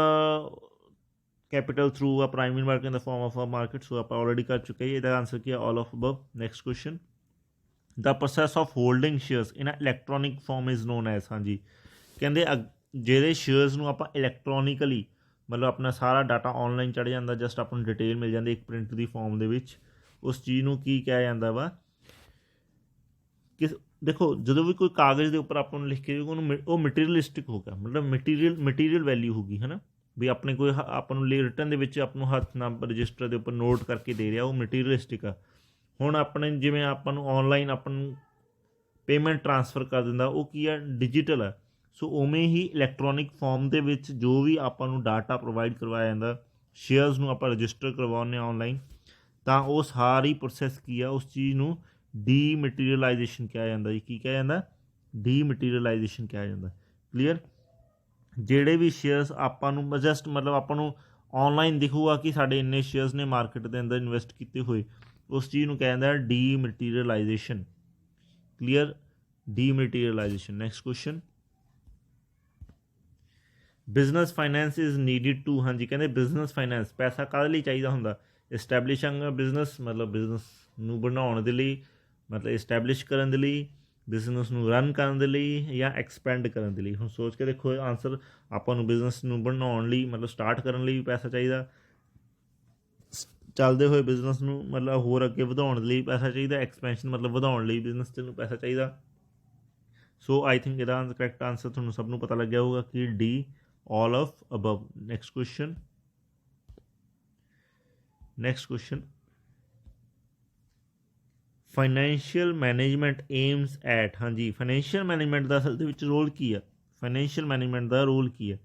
capital through a primary market in the form of a market. So आप ऑलरेडी कर चुके हैं, ਇਹਦਾ आंसर ਕੀ ਹੈ, all of above. Next question, the process of holding shares in electronic form is known as. हाँ जी, ਕਹਿੰਦੇ ਜਿਹੜੇ ਸ਼ੇਅਰਸ ਨੂੰ ਆਪਾਂ ਇਲੈਕਟ੍ਰੋਨਿਕਲੀ, ਮਤਲਬ ਆਪਣਾ ਸਾਰਾ ਡਾਟਾ ਆਨਲਾਈਨ ਚੜ੍ਹ ਜਾਂਦਾ, ਜਸਟ ਆਪਾਂ ਨੂੰ ਡਿਟੇਲ ਮਿਲ ਜਾਂਦੀ ਇੱਕ ਪ੍ਰਿੰਟ ਦੀ ਫਾਰਮ ਦੇ ਵਿੱਚ, ਉਸ ਚੀਜ਼ ਨੂੰ ਕੀ ਕਿਹਾ ਜਾਂਦਾ ਵਾ ਕਿ ਦੇਖੋ ਜਦੋਂ ਵੀ ਕੋਈ ਕਾਗਜ਼ ਦੇ ਉੱਪਰ ਆਪਾਂ ਨੂੰ ਲਿਖ ਕੇ ਉਹਨੂੰ ਉਹ ਮਟੀਰੀਅਲਿਸਟਿਕ ਹੋ ਗਿਆ, ਮਤਲਬ ਮਟੀਰੀਅਲ ਵੈਲਿਊ ਹੋ ਗਈ, ਹੈ ਨਾ, ਵੀ ਆਪਣੇ ਕੋਈ ਆਪਾਂ ਨੂੰ ਰਿਟਰਨ ਦੇ ਵਿੱਚ ਆਪਾਂ ਨੂੰ ਹੱਥ ਨਾਲ ਰਜਿਸਟਰ ਦੇ ਉੱਪਰ ਨੋਟ ਕਰਕੇ ਦੇ ਰਿਹਾ, ਉਹ ਮਟੀਰੀਅਲਿਸਟਿਕ ਆ। ਹੁਣ ਆਪਣੇ ਜਿਵੇਂ ਆਪਾਂ ਨੂੰ ਆਨਲਾਈਨ ਆਪਾਂ ਨੂੰ ਪੇਮੈਂਟ ਟਰਾਂਸਫਰ ਕਰ ਦਿੰਦਾ, ਉਹ ਕੀ ਆ, ਡਿਜੀਟਲ ਆ। ਸੋ ਉਵੇਂ ਹੀ ਇਲੈਕਟ੍ਰੋਨਿਕ ਫਾਰਮ ਦੇ ਵਿੱਚ ਜੋ ਵੀ ਆਪਾਂ ਨੂੰ ਡਾਟਾ ਪ੍ਰੋਵਾਈਡ ਕਰਵਾਇਆ ਜਾਂਦਾ, ਸ਼ੇਅਰਸ ਨੂੰ ਆਪਾਂ ਰਜਿਸਟਰ ਕਰਵਾਉਂਦੇ ਹਾਂ ਆਨਲਾਈਨ, ਤਾਂ ਉਹ ਸਾਰੀ ਪ੍ਰੋਸੈਸ ਕੀ ਆ, ਉਸ ਚੀਜ਼ ਨੂੰ ਡੀਮਟੀਰੀਅਲਾਈਜੇਸ਼ਨ ਕਿਹਾ ਜਾਂਦਾ ਜੀ। ਕੀ ਕਿਹਾ ਜਾਂਦਾ, ਡੀਮਟੀਰੀਅਲਾਈਜੇਸ਼ਨ ਕਿਹਾ ਜਾਂਦਾ। ਕਲੀਅਰ, ਜਿਹੜੇ ਵੀ ਸ਼ੇਅਰਸ ਆਪਾਂ ਨੂੰ ਜਸਟ ਮਤਲਬ ਆਪਾਂ ਨੂੰ ਆਨਲਾਈਨ ਦਿਖੂਗਾ ਕਿ ਸਾਡੇ ਇੰਨੇ ਸ਼ੇਅਰਸ ਨੇ ਮਾਰਕੀਟ ਦੇ ਅੰਦਰ ਇਨਵੈਸਟ ਕੀਤੇ ਹੋਏ, ਉਸ ਚੀਜ਼ ਨੂੰ ਕਿਹਾ ਜਾਂਦਾ dematerialisation. Clear, dematerialisation. Next question, business finance is needed to, ਹਾਂਜੀ ਕਹਿੰਦੇ ਬਿਜ਼ਨਸ ਫਾਈਨੈਂਸ ਪੈਸਾ ਕਾਹਦੇ ਲਈ ਚਾਹੀਦਾ ਹੁੰਦਾ, ਇਸਟੈਬਲਿਸ਼ਿੰਗ ਬਿਜ਼ਨਸ ਮਤਲਬ ਬਿਜ਼ਨਸ ਨੂੰ ਬਣਾਉਣ ਦੇ ਲਈ, ਮਤਲਬ ਇਸਟੈਬਲਿਸ਼ ਕਰਨ ਦੇ ਲਈ, ਬਿਜ਼ਨਸ ਨੂੰ ਰਨ ਕਰਨ ਦੇ ਲਈ, ਜਾਂ ਐਕਸਪੈਂਡ ਕਰਨ ਦੇ ਲਈ। ਹੁਣ ਸੋਚ ਕੇ ਦੇਖੋ ਆਨਸਰ, ਆਪਾਂ ਨੂੰ ਬਿਜ਼ਨਸ ਨੂੰ ਬਣਾਉਣ ਲਈ ਮਤਲਬ ਸਟਾਰਟ ਕਰਨ ਲਈ ਵੀ ਪੈਸਾ ਚਾਹੀਦਾ, ਚੱਲਦੇ ਹੋਏ ਬਿਜ਼ਨਸ ਨੂੰ ਮਤਲਬ ਹੋਰ ਅੱਗੇ ਵਧਾਉਣ ਦੇ ਲਈ ਪੈਸਾ ਚਾਹੀਦਾ, ਐਕਸਪੈਂਸ਼ਨ ਮਤਲਬ ਵਧਾਉਣ ਲਈ ਬਿਜ਼ਨਸ ਨੂੰ ਪੈਸਾ ਚਾਹੀਦਾ। ਸੋ ਆਈ ਥਿੰਕ ਇਹਦਾ ਕਰੈਕਟ ਆਨਸਰ ਤੁਹਾਨੂੰ ਸਭ ਨੂੰ ਪਤਾ ਲੱਗਿਆ ਹੋਊਗਾ ਕਿ D, all of above. Next question. Financial management aims at, ਹਾਂਜੀ ਫਾਈਨੈਂਸ਼ੀਅਲ ਮੈਨੇਜਮੈਂਟ ਦਾ ਅਸਲ ਦੇ ਵਿੱਚ ਰੋਲ ਕੀ ਆ, ਫਾਈਨੈਂਸ਼ੀਅਲ ਮੈਨੇਜਮੈਂਟ ਦਾ ਰੋਲ ਕੀ ਆ।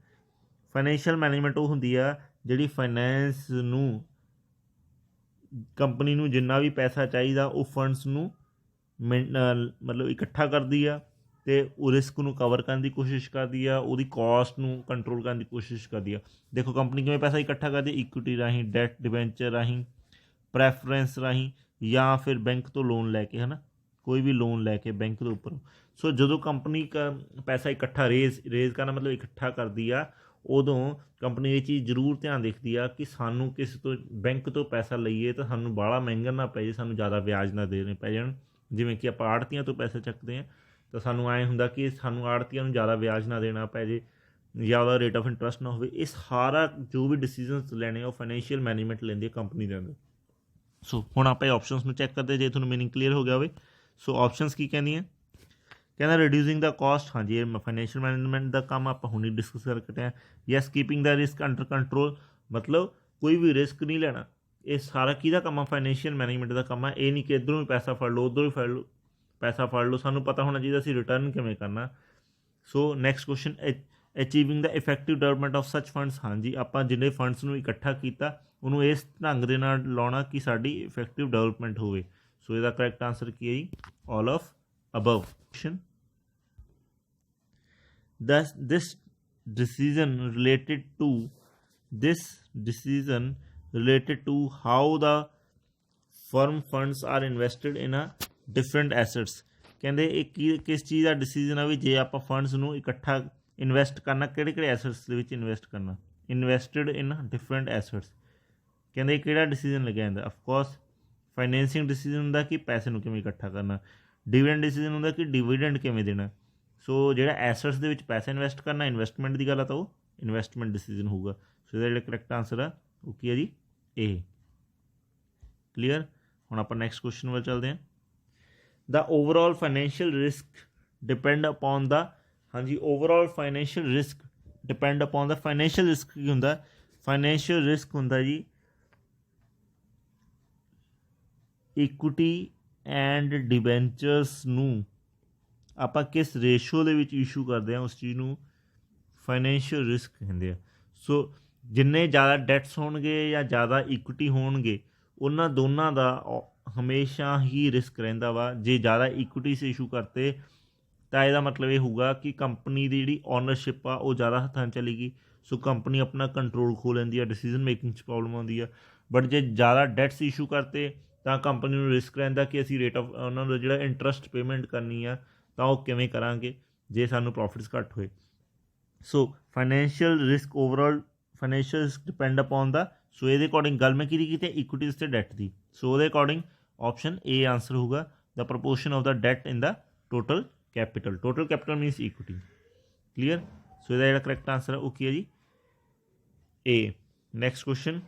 ਫਾਈਨੈਂਸ਼ੀਅਲ ਮੈਨੇਜਮੈਂਟ ਉਹ ਹੁੰਦੀ ਆ ਜਿਹੜੀ ਫਾਈਨੈਂਸ ਨੂੰ, ਕੰਪਨੀ ਨੂੰ ਜਿੰਨਾ ਵੀ ਪੈਸਾ ਚਾਹੀਦਾ ਉਹ ਫੰਡਸ ਨੂੰ ਮਤਲਬ ਇਕੱਠਾ ਕਰਦੀ ਆ, ਅਤੇ ਉਹ ਰਿਸਕ ਨੂੰ ਕਵਰ ਕਰਨ ਦੀ ਕੋਸ਼ਿਸ਼ ਕਰਦੀ ਆ, ਉਹਦੀ ਕੋਸਟ ਨੂੰ ਕੰਟਰੋਲ ਕਰਨ ਦੀ ਕੋਸ਼ਿਸ਼ ਕਰਦੀ ਆ। ਦੇਖੋ ਕੰਪਨੀ ਕਿਵੇਂ ਪੈਸਾ ਇਕੱਠਾ ਕਰਦੀ, ਇਕੁਇਟੀ ਰਾਹੀਂ, ਡੈਟ ਡਿਬੈਂਚਰ ਰਾਹੀਂ, ਪ੍ਰੈਫਰੈਂਸ ਰਾਹੀਂ, ਜਾਂ ਫਿਰ ਬੈਂਕ ਤੋਂ ਲੋਨ ਲੈ ਕੇ, ਹੈ ਨਾ, ਕੋਈ ਵੀ ਲੋਨ ਲੈ ਕੇ ਬੈਂਕ ਦੇ ਉੱਪਰ। ਸੋ ਜਦੋਂ ਕੰਪਨੀ ਪੈਸਾ ਇਕੱਠਾ ਰੇਜ਼ ਕਰਨਾ ਮਤਲਬ ਇਕੱਠਾ ਕਰਦੀ ਆ, ਉਦੋਂ ਕੰਪਨੀ ਇਹ ਚੀਜ਼ ਜ਼ਰੂਰ ਧਿਆਨ ਦੇਖਦੀ ਆ ਕਿ ਸਾਨੂੰ ਕਿਸੇ ਤੋਂ ਬੈਂਕ ਤੋਂ ਪੈਸਾ ਲਈਏ ਤਾਂ ਸਾਨੂੰ ਬਾਹਲਾ ਮਹਿੰਗਾ ਨਾ ਪੈ ਜੇ, ਸਾਨੂੰ ਜ਼ਿਆਦਾ ਵਿਆਜ ਨਾ ਦੇਣੇ ਪੈ ਜਾਣ। ਜਿਵੇਂ ਕਿ ਆਪਾਂ ਆੜ੍ਹਤੀਆਂ ਤੋਂ ਪੈਸੇ ਚੱਕਦੇ ਹਾਂ ਤਾਂ ਸਾਨੂੰ ਐਂ ਹੁੰਦਾ ਕਿ ਸਾਨੂੰ ਆੜ੍ਹਤੀਆਂ ਨੂੰ ਜ਼ਿਆਦਾ ਵਿਆਜ ਨਾ ਦੇਣਾ ਪੈ ਜੇ, ਜਾਂ ਉਹਦਾ ਰੇਟ ਆਫ ਇੰਟਰਸਟ ਨਾ ਹੋਵੇ। ਇਹ ਸਾਰਾ ਜੋ ਵੀ ਡਿਸੀਜ਼ਨਸ ਲੈਣੇ ਉਹ ਫਾਈਨੈਂਸ਼ੀਅਲ ਮੈਨੇਜਮੈਂਟ ਲੈਂਦੀ ਹੈ ਕੰਪਨੀ ਦੇ ਅੰਦਰ। ਸੋ ਹੁਣ ਆਪਾਂ ਆਪਸ਼ਨਸ ਨੂੰ ਚੈੱਕ ਕਰਦੇ ਜੇ ਤੁਹਾਨੂੰ ਮੀਨਿੰਗ ਕਲੀਅਰ ਹੋ ਗਿਆ ਹੋਵੇ। ਸੋ ਆਪਸ਼ਨਸ ਕੀ ਕਹਿੰਦੀਆਂ, ਕਹਿੰਦਾ ਰਿਡਿਊਸਿੰਗ ਦਾ ਕਾਸਟ, ਹਾਂਜੀ ਇਹ ਫਾਈਨੈਂਸ਼ੀਅਲ ਮੈਨੇਜਮੈਂਟ ਦਾ ਕੰਮ ਆਪਾਂ ਹੁਣੀ ਡਿਸਕਸ ਕਰਕੇ ਹਟੇ ਹਾਂ। ਯੈਸ ਕੀਪਿੰਗ ਦਾ ਰਿਸਕ ਅੰਡਰ ਕੰਟਰੋਲ, ਮਤਲਬ ਕੋਈ ਵੀ ਰਿਸਕ ਨਹੀਂ ਲੈਣਾ। ਇਹ ਸਾਰਾ ਕਿਹਦਾ ਕੰਮ ਆ, ਫਾਈਨੈਂਸ਼ੀਅਲ ਮੈਨੇਜਮੈਂਟ ਦਾ ਕੰਮ ਆ। ਇਹ ਨਹੀਂ ਕਿ ਇੱਧਰੋਂ ਵੀ ਪੈਸਾ ਫੜ ਲਓ ਉੱਧਰੋਂ ਵੀ ਪੈਸਾ ਫੜ ਲਓ, ਸਾਨੂੰ ਪਤਾ ਹੋਣਾ ਚਾਹੀਦਾ ਅਸੀਂ ਰਿਟਰਨ ਕਿਵੇਂ ਕਰਨਾ। So next question, achieving the effective development of such funds, ਹਾਂਜੀ ਆਪਾਂ ਜਿੰਨੇ ਫੰਡਸ ਨੂੰ ਇਕੱਠਾ ਕੀਤਾ ਉਹਨੂੰ ਇਸ ਢੰਗ ਦੇ ਨਾਲ ਲਾਉਣਾ ਕਿ ਸਾਡੀ ਇਫੈਕਟਿਵ ਡਿਵੈਲਪਮੈਂਟ ਹੋਵੇ। ਸੋ ਇਹਦਾ ਕਰੈਕਟ ਆਨਸਰ ਕੀ ਹੈ ਜੀ, ਆਲ of above. Question, this decision related to how the firm funds are invested in a different assets, ਕਹਿੰਦੇ ਇਹ ਕਿਸ ਚੀਜ਼ ਦਾ ਡਿਸੀਜ਼ਨ ਆ ਵੀ ਜੇ ਆਪਾਂ ਫੰਡਸ ਨੂੰ ਇਕੱਠਾ ਇਨਵੈਸਟ ਕਰਨਾ ਕਿਹੜੇ ਐਸੈਟਸ ਦੇ ਵਿੱਚ ਇਨਵੈਸਟ ਕਰਨਾ, ਇਨਵੈਸਟਡ ਇਨ ਡਿਫਰੈਂਟ ਐਸੈਟਸ। ਕਹਿੰਦੇ ਕਿਹੜਾ ਡਿਸੀਜ਼ਨ ਲੱਗਿਆ ਜਾਂਦਾ, ਅਫਕੋਰਸ ਫਾਈਨੈਂਸਿੰਗ ਡਿਸੀਜ਼ਨ ਹੁੰਦਾ ਕਿ ਪੈਸੇ ਨੂੰ ਕਿਵੇਂ ਇਕੱਠਾ ਕਰਨਾ, ਡਿਵੀਡੈਂਡ ਡਿਸੀਜ਼ਨ ਹੁੰਦਾ ਕਿ ਡਿਵੀਡੈਂਡ ਕਿਵੇਂ ਦੇਣਾ। ਸੋ ਜਿਹੜਾ ਐਸੈਟਸ ਦੇ ਵਿੱਚ ਪੈਸਾ ਇਨਵੈਸਟ ਕਰਨਾ ਇਨਵੈਸਟਮੈਂਟ ਦੀ ਗੱਲ ਆ ਤਾਂ ਉਹ ਇਨਵੈਸਟਮੈਂਟ ਡਿਸੀਜ਼ਨ ਹੋਊਗਾ। ਸੋ ਇਹਦਾ ਜਿਹੜਾ ਕਰੈਕਟ ਆਨਸਰ ਆ ਉਹ ਕੀ ਹੈ ਜੀ, ਇਹ। ਕਲੀਅਰ। ਹੁਣ ਆਪਾਂ ਨੈਕਸਟ ਕੁਐਸਚਨ ਵੱਲ ਚੱਲਦੇ ਹਾਂ। The overall financial risk depend upon the, ਹਾਂਜੀ overall financial risk depend upon the, financial risk ਕੀ ਹੁੰਦਾ, ਫਾਈਨੈਂਸ਼ੀਅਲ ਰਿਸਕ ਹੁੰਦਾ ਜੀ ਇਕੁਇਟੀ ਐਂਡ ਡਿਬੈਂਚਰਸ ਨੂੰ ਆਪਾਂ ਕਿਸ ਰੇਸ਼ੋ ਦੇ ਵਿੱਚ ਇਸ਼ੂ ਕਰਦੇ ਹਾਂ ਉਸ ਚੀਜ਼ ਨੂੰ ਫਾਈਨੈਂਸ਼ੀਅਲ ਰਿਸਕ ਕਹਿੰਦੇ ਆ। ਸੋ ਜਿੰਨੇ ਜ਼ਿਆਦਾ ਡੈਟਸ ਹੋਣਗੇ ਜਾਂ ਜ਼ਿਆਦਾ ਇਕੁਇਟੀ ਹੋਣਗੇ ਉਹਨਾਂ ਦੋਨਾਂ ਦਾ ਹਮੇਸ਼ਾ ਹੀ ਰਿਸਕ ਰਹਿੰਦਾ ਵਾ। ਜੇ ਜ਼ਿਆਦਾ ਇਕੁਇਟੀਸ ਇਸ਼ੂ ਕਰਤੇ ਤਾਂ ਇਹਦਾ ਮਤਲਬ ਇਹ ਹੋਊਗਾ ਕਿ ਕੰਪਨੀ ਦੀ ਜਿਹੜੀ ਓਨਰਸ਼ਿਪ ਆ ਉਹ ਜ਼ਿਆਦਾ ਹੱਥਾਂ 'ਚ ਚਲੀ ਗਈ। ਸੋ ਕੰਪਨੀ ਆਪਣਾ ਕੰਟਰੋਲ ਖੋ ਲੈਂਦੀ ਆ, ਡਿਸੀਜ਼ਨ ਮੇਕਿੰਗ 'ਚ ਪ੍ਰੋਬਲਮ ਆਉਂਦੀ ਆ। ਬਟ ਜੇ ਜ਼ਿਆਦਾ ਡੈਟਸ ਇਸ਼ੂ ਕਰਤੇ ਤਾਂ ਕੰਪਨੀ ਨੂੰ ਰਿਸਕ ਰਹਿੰਦਾ ਕਿ ਅਸੀਂ ਰੇਟ ਆਫ ਉਹਨਾਂ ਦਾ ਜਿਹੜਾ ਇੰਟਰਸਟ ਪੇਮੈਂਟ ਕਰਨੀ ਆ ਤਾਂ ਉਹ ਕਿਵੇਂ ਕਰਾਂਗੇ ਜੇ ਸਾਨੂੰ ਪ੍ਰੋਫਿਟਸ ਘੱਟ ਹੋਏ। So financial risk overall financial risk depend upon the. So ਇਹਦੇ ਅਕੋਰਡਿੰਗ ਗੱਲ ਮੈਂ ਕਿਹਦੀ ਕੀਤੀ, ਇਕੁਇਟੀਜ਼ ਅਤੇ ਡੈਟ ਦੀ। ਸੋ ਉਹਦੇ ਅਕੋਰਡਿੰਗ ਆਪਸ਼ਨ ਏ ਆਨਸਰ ਹੋਊਗਾ, the proportion of the debt in the total capital. Total capital means equity. Clear. So ਇਹਦਾ ਜਿਹੜਾ ਕਰੈਕਟ ਆਨਸਰ ਹੈ ਉਹ ਕੀ ਹੈ ਜੀ, A. Next question,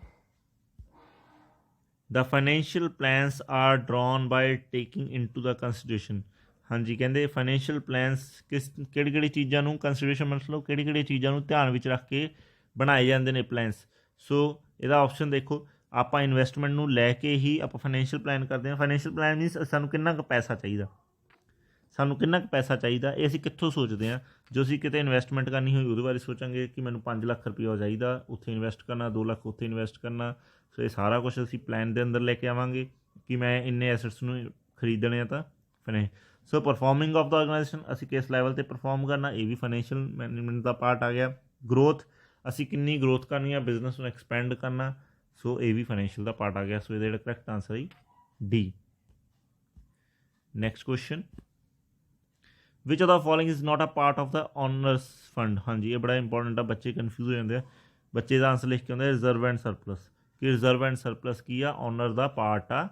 the financial plans are drawn by taking in to the consideration, ਹਾਂਜੀ ਕਹਿੰਦੇ financial plans ਕਿਹੜੀ ਚੀਜ਼ਾਂ ਨੂੰ ਕੰਸੀਡਰੇਸ਼ਨ ਮਤਲਬ ਕਿਹੜੀ ਚੀਜ਼ਾਂ ਨੂੰ ਧਿਆਨ ਵਿੱਚ ਰੱਖ ਕੇ ਬਣਾਏ ਜਾਂਦੇ ਨੇ ਪਲੈਨਸ। ਸੋ ਇਹਦਾ ਆਪਸ਼ਨ ਦੇਖੋ, ਆਪਾਂ ਇਨਵੈਸਟਮੈਂਟ ਨੂੰ ਲੈ ਕੇ ਹੀ ਆਪਾਂ ਫਾਈਨੈਂਸ਼ੀਅਲ ਪਲਾਨ ਕਰਦੇ ਹਾਂ। ਫਾਈਨੈਂਸ਼ੀਅਲ ਪਲਾਨ ਮੀਨਸ ਸਾਨੂੰ ਕਿੰਨਾ ਕੁ ਪੈਸਾ ਚਾਹੀਦਾ, ਇਹ ਅਸੀਂ ਕਿੱਥੋਂ ਸੋਚਦੇ ਹਾਂ। ਜੋ ਅਸੀਂ ਕਿਤੇ ਇਨਵੈਸਟਮੈਂਟ ਕਰਨੀ ਹੋਈ ਉਹਦੇ ਬਾਰੇ ਸੋਚਾਂਗੇ ਕਿ ਮੈਨੂੰ 5 ਲੱਖ ਰੁਪਈਆ ਚਾਹੀਦਾ, ਉੱਥੇ ਇਨਵੈਸਟ ਕਰਨਾ, 2 ਲੱਖ ਉੱਥੇ ਇਨਵੈਸਟ ਕਰਨਾ। ਸੋ ਇਹ ਸਾਰਾ ਕੁਛ ਅਸੀਂ ਪਲਾਨ ਦੇ ਅੰਦਰ ਲੈ ਕੇ ਆਵਾਂਗੇ ਕਿ ਮੈਂ ਇੰਨੇ ਐਸੈਟਸ ਨੂੰ ਖਰੀਦਣੇ ਆ ਤਾਂ ਸੋ ਪਰਫੋਰਮਿੰਗ ਆਫ ਦਾ ਆਰਗੇਨਾਈਜੇਸ਼ਨ, ਅਸੀਂ ਕਿਸ ਲੈਵਲ 'ਤੇ ਪਰਫੋਰਮ ਕਰਨਾ, ਇਹ ਵੀ ਫਾਈਨੈਂਸ਼ੀਅਲ ਮੈਨੇਜਮੈਂਟ ਦਾ ਪਾਰਟ ਆ ਗਿਆ। ਗਰੋਥ, ਅਸੀਂ ਕਿੰਨੀ ਗਰੋਥ ਕਰਨੀ ਆ, ਬਿਜ਼ਨਸ ਨੂੰ ਐਕਸਪੈਂਡ ਕਰਨਾ, ਸੋ ਇਹ ਵੀ ਫਾਈਨੈਂਸ਼ੀਅਲ ਦਾ ਪਾਰਟ ਆ ਗਿਆ। ਸੋ ਇਹਦਾ ਜਿਹੜਾ ਕਰੈਕਟ ਆਨਸਰ ਹੈ D. Next question, which of the following is not a part of the honours fund. हाँ जी, ये बड़ा इंपॉर्टेंट है, बच्चे कन्फ्यूज हो जाते हैं। बच्चे का आंसर लिख के आते रिजर्व एंड सरप्लस कि रिजर्व एंड सरप्लस की आ ऑनर का पार्ट आ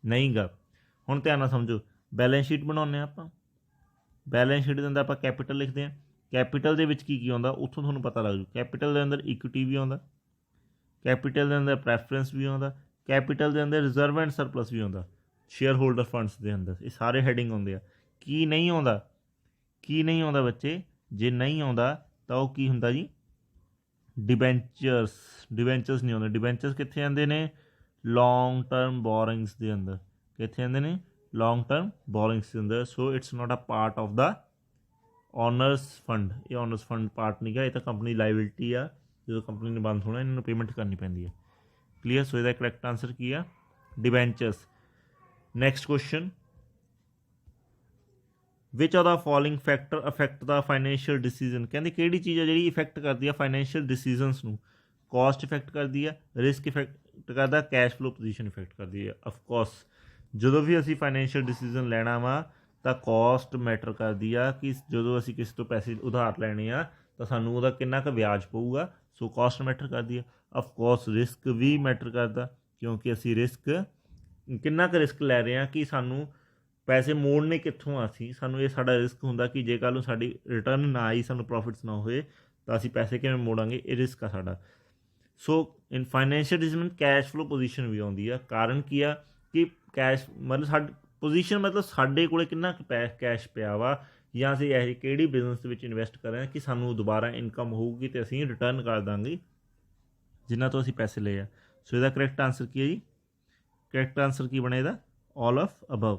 नहीं गा। हुण ध्यान नाल समझो, बैलेंस शीट बनाने आप, बैलेंस शीट के अंदर आप कैपिटल लिखते हैं, कैपिटल के विच की आउंदा उत्थों तुहानूं पता लग जू। कैपिटल के अंदर इक्विटी भी आउंदा, कैपिटल के अंदर प्रैफरेंस भी आउंदा, कैपिटल के अंदर रिजर्व एंड सरप्लस भी आउंदा, शेयर होल्डर फंड्स के अंदर ये सारे हैडिंग आउंदे आ। की नहीं आउंदा, की नहीं आउंदा बच्चे, जे नहीं आउंदा तो वो की हुंदा जी, डिबेंचर्स। डिबेंचर्स नहीं आउंदे, डिबेंचर्स कित्थे आंदे ने, लॉन्ग टर्म बोरिंग्स के अंदर, कित्थे आंदे ने, लॉन्ग टर्म बोरिंग्स के अंदर। So it's not a part of the honours fund, ये ऑनर्स फंड पार्ट नहीं गा, ये तो कंपनी लाइबिलिटी आ, जो कंपनी ने बंद होना इन्होंने पेमेंट करनी पैंदी है। क्लीयर। सो इसका करैक्ट आंसर की है debentures. Next question, which of the following factor affect the financial decision. कहते किहड़ी चीज़ है जी इफैक्ट करती है फाइनैशियल डिसीजनस नूं। कॉस्ट इफैक्ट करती है, रिस्क इफैक्ट करता, कैश फ्लो पोजीशन इफैक्ट करती है। ऑफकोर्स जो भी असी फाइनैशियल डिसीजन लैना वा तो कॉस्ट मैटर करती है कि जो असी किसी तो पैसे उधार लैने आ तो सानू उहदा किन्ना क ब्याज पऊगा। सो कॉस्ट मैटर करती है। ऑफकोर्स रिस्क भी मैटर करता, क्योंकि असी रिस्क किन्ना क रिस्क लै रहे हैं कि सानू पैसे मोड़ने कित्थों असी, सानू ये साडा रिस्क हुंदा कि जे कल नूं साडी रिटर्न ना आई, सानू प्रॉफिट्स ना होए तो असी पैसे किवें मोड़ांगे, ये रिस्क आ साडा। So in financial decision cash flow position भी आउंदी है। कारण की आ कि कैश मतलब साडी पोजीशन मतलब साडे कोले किन्ना कैश पिया वा, ਜਾਂ ਅਸੀਂ ਇਹ ਕਿਹੜੀ ਬਿਜ਼ਨਸ ਦੇ ਵਿੱਚ ਇਨਵੈਸਟ ਕਰ ਰਹੇ ਹਾਂ ਕਿ ਸਾਨੂੰ ਦੁਬਾਰਾ ਇਨਕਮ ਹੋਊਗੀ ਅਤੇ ਅਸੀਂ ਰਿਟਰਨ ਕਰ ਦਾਂਗੇ ਜਿਨ੍ਹਾਂ ਤੋਂ ਅਸੀਂ ਪੈਸੇ ਲਏ ਆ। ਸੋ ਇਹਦਾ ਕਰੈਕਟ ਆਨਸਰ ਕੀ ਹੈ ਜੀ, ਕਰੈਕਟ ਆਨਸਰ ਕੀ ਬਣਿਆ ਇਹਦਾ, ਆਲ of above.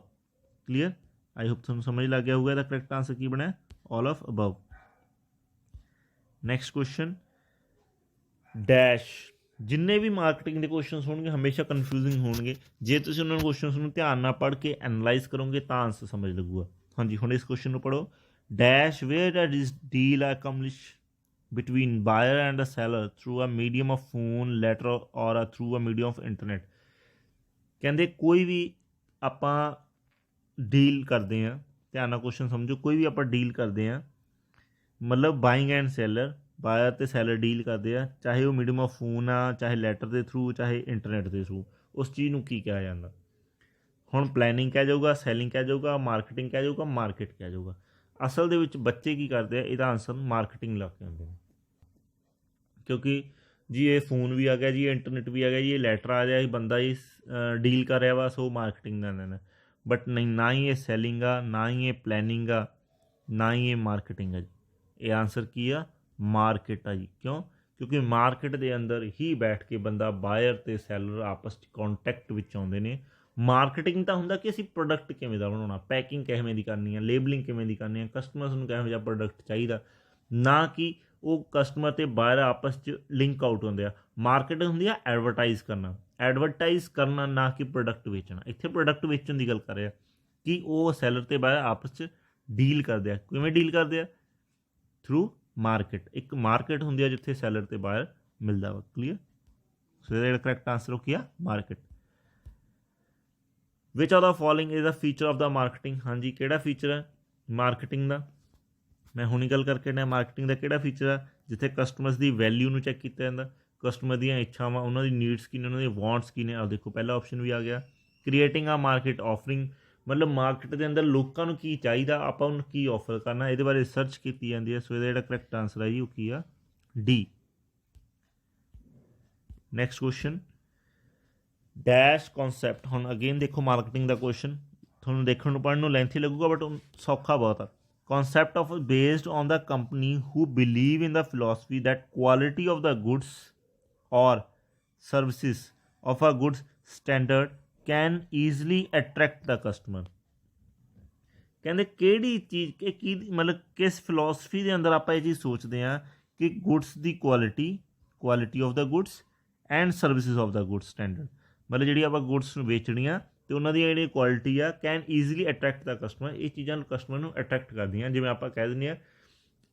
Clear, I hope ਤੁਹਾਨੂੰ ਸਮਝ ਲੱਗ ਗਿਆ ਹੋਊਗਾ ਇਹਦਾ ਕਰੈਕਟ ਆਨਸਰ ਕੀ ਬਣਿਆ, ਆਲ of above. Next question, dash. ਜਿੰਨੇ ਵੀ ਮਾਰਕੀਟਿੰਗ ਦੇ ਕੁਐਸਚਨਸ ਹੋਣਗੇ ਹਮੇਸ਼ਾ ਕਨਫਿਊਜ਼ਿੰਗ ਹੋਣਗੇ, ਜੇ ਤੁਸੀਂ ਉਹਨਾਂ ਕੁਐਸਚਨਸ ਨੂੰ ਧਿਆਨ ਨਾਲ ਪੜ੍ਹ ਕੇ ਐਨਾਲਾਈਜ਼ ਕਰੋਗੇ ਤਾਂ ਆਨਸਰ ਸਮਝ ਲੱਗੂਗਾ। हाँ जी, हुण इस क्वेश्चन को पढ़ो, dash where this deal accomplish between buyer and a seller through a medium of phone letter और through a medium of internet. कहते कोई भी आपां डील करते हैं, ध्यान नाल क्वेश्चन समझो, कोई भी आपां डील करते हैं मतलब बाइंग एंड सैलर, बायर ते सैलर डील करते हैं, चाहे वो मीडियम ऑफ फोन आ, चाहे लैटर के थ्रू, चाहे इंटरनेट के थ्रू, उस चीज़ को की कहा जाता। ਹੁਣ ਪਲੈਨਿੰਗ ਕਹਿ ਜਾਊਗਾ, ਸੈਲਿੰਗ ਕਹਿ ਜਾਊਗਾ, ਮਾਰਕੀਟਿੰਗ ਕਹਿ ਜਾਊਗਾ, ਮਾਰਕੀਟ ਕਹਿ ਜਾਊਗਾ। ਅਸਲ ਦੇ ਵਿੱਚ ਬੱਚੇ ਕੀ ਕਰਦੇ ਆ, ਇਹਦਾ ਆਨਸਰ ਮਾਰਕੀਟਿੰਗ ਲਾ ਕੇ ਆਉਂਦੇ ਨੇ, ਕਿਉਂਕਿ ਜੀ ਇਹ ਫੋਨ ਵੀ ਆ ਗਿਆ ਜੀ, ਇੰਟਰਨੈਟ ਵੀ ਆ ਗਿਆ ਜੀ, ਇਹ ਲੈਟਰ ਆ ਗਿਆ, ਇਹ ਬੰਦਾ ਹੀ ਡੀਲ ਕਰ ਰਿਹਾ ਵਾ, ਸੋ ਮਾਰਕੀਟਿੰਗ ਦਾ ਨੇ। ਬਟ ਨਹੀਂ, ਨਾ ਹੀ ਇਹ ਸੈਲਿੰਗ ਆ, ਨਾ ਹੀ ਇਹ ਪਲੈਨਿੰਗ ਆ, ਨਾ ਹੀ ਇਹ ਮਾਰਕੀਟਿੰਗ ਆ ਜੀ। ਇਹ ਆਨਸਰ ਕੀ ਆ, ਮਾਰਕੀਟ ਆ ਜੀ। ਕਿਉਂ? ਕਿਉਂਕਿ ਮਾਰਕੀਟ ਦੇ ਅੰਦਰ ਹੀ ਬੈਠ ਕੇ ਬੰਦਾ ਬਾਇਰ ਅਤੇ ਸੈਲਰ ਆਪਸ 'ਚ ਕੌਂਟੈਕਟ ਵਿੱਚ ਆਉਂਦੇ ਨੇ। ਮਾਰਕੀਟਿੰਗ ਤਾਂ ਹੁੰਦਾ ਕਿ ਅਸੀਂ ਪ੍ਰੋਡਕਟ ਕਿਵੇਂ ਦਾ ਬਣਾਉਣਾ, ਪੈਕਿੰਗ ਕਿਵੇਂ ਦੀ ਕਰਨੀ ਹੈ, ਲੇਬਲਿੰਗ ਕਿਵੇਂ ਦੀ ਕਰਨੀ ਹੈ, ਕਸਟਮਰਸ ਨੂੰ ਕਿਹੋ ਜਿਹਾ ਪ੍ਰੋਡਕਟ ਚਾਹੀਦਾ, ਨਾ ਕਿ ਉਹ ਕਸਟਮਰ ਅਤੇ ਬਾਇਰ ਆਪਸ 'ਚ ਲਿੰਕ ਆਊਟ ਹੁੰਦੇ ਆ। ਮਾਰਕੀਟ ਹੁੰਦੀ ਆ ਐਡਵਰਟਾਈਜ਼ ਕਰਨਾ, ਐਡਵਰਟਾਈਜ਼ ਕਰਨਾ, ਨਾ ਕਿ ਪ੍ਰੋਡਕਟ ਵੇਚਣਾ। ਇੱਥੇ ਪ੍ਰੋਡਕਟ ਵੇਚਣ ਦੀ ਗੱਲ ਕਰ ਰਿਹਾ ਕਿ ਉਹ ਸੈਲਰ ਅਤੇ ਬਾਇਰ ਆਪਸ 'ਚ ਡੀਲ ਕਰਦੇ ਆ। ਕਿਵੇਂ ਡੀਲ ਕਰਦੇ ਆ? Through market. ਇੱਕ ਮਾਰਕੀਟ ਹੁੰਦੀ ਆ ਜਿੱਥੇ ਸੈਲਰ ਅਤੇ ਬਾਇਰ ਮਿਲਦਾ ਵਾ। ਕਲੀਅਰ। ਸੋ ਇਹਦਾ ਜਿਹੜਾ ਕਰੈਕਟ ਆਨਸਰ ਉਹ ਕੀ ਆ, market. Which of the following is the feature of the marketing. हाँ जी, किहड़ा फीचर है मार्केटिंग का? मैं हुणी गल करके ना मार्केटिंग का किहड़ा फीचर है जिथे कस्टमर्स की वैल्यू नूं चैक किया जाता, कस्टमर दी इच्छावां, उन्होंने नीड्स की ने, उन्होंने वांट्स की ने। अब देखो पहला ऑप्शन भी आ गया, क्रिएटिंग आ मार्केट ऑफरिंग, मतलब मार्केट के अंदर लोगों को की चाहिए, आपां उन्हें की ऑफर करना, ये बारे रिसर्च की जाती है। सो ये करैक्ट आंसर है जी वो की आ, D. Next question, dash concept. हुण अगेन देखो मार्केटिंग का क्वेश्चन थोड़ा देखने पढ़ने लेंथी लगूगा बट सौखा बहुत है। Concept of based on the company who believe in the philosophy that quality of the goods और services of a goods standard can easily attract the customer. कहते किहड़ी चीज़ की मतलब किस फिलोसफी के अंदर आप ये चीज़ सोचते हैं कि गुड्स की quality of the goods and services of the goods standard, मतलब जी आप गुड्स वेचनिया तो उन्होंने जी क्वालिटी आ can easily attract the customer, ये चीज़ा कस्टमर को अट्रैक्ट करदियाँ। जिवें आप कह दें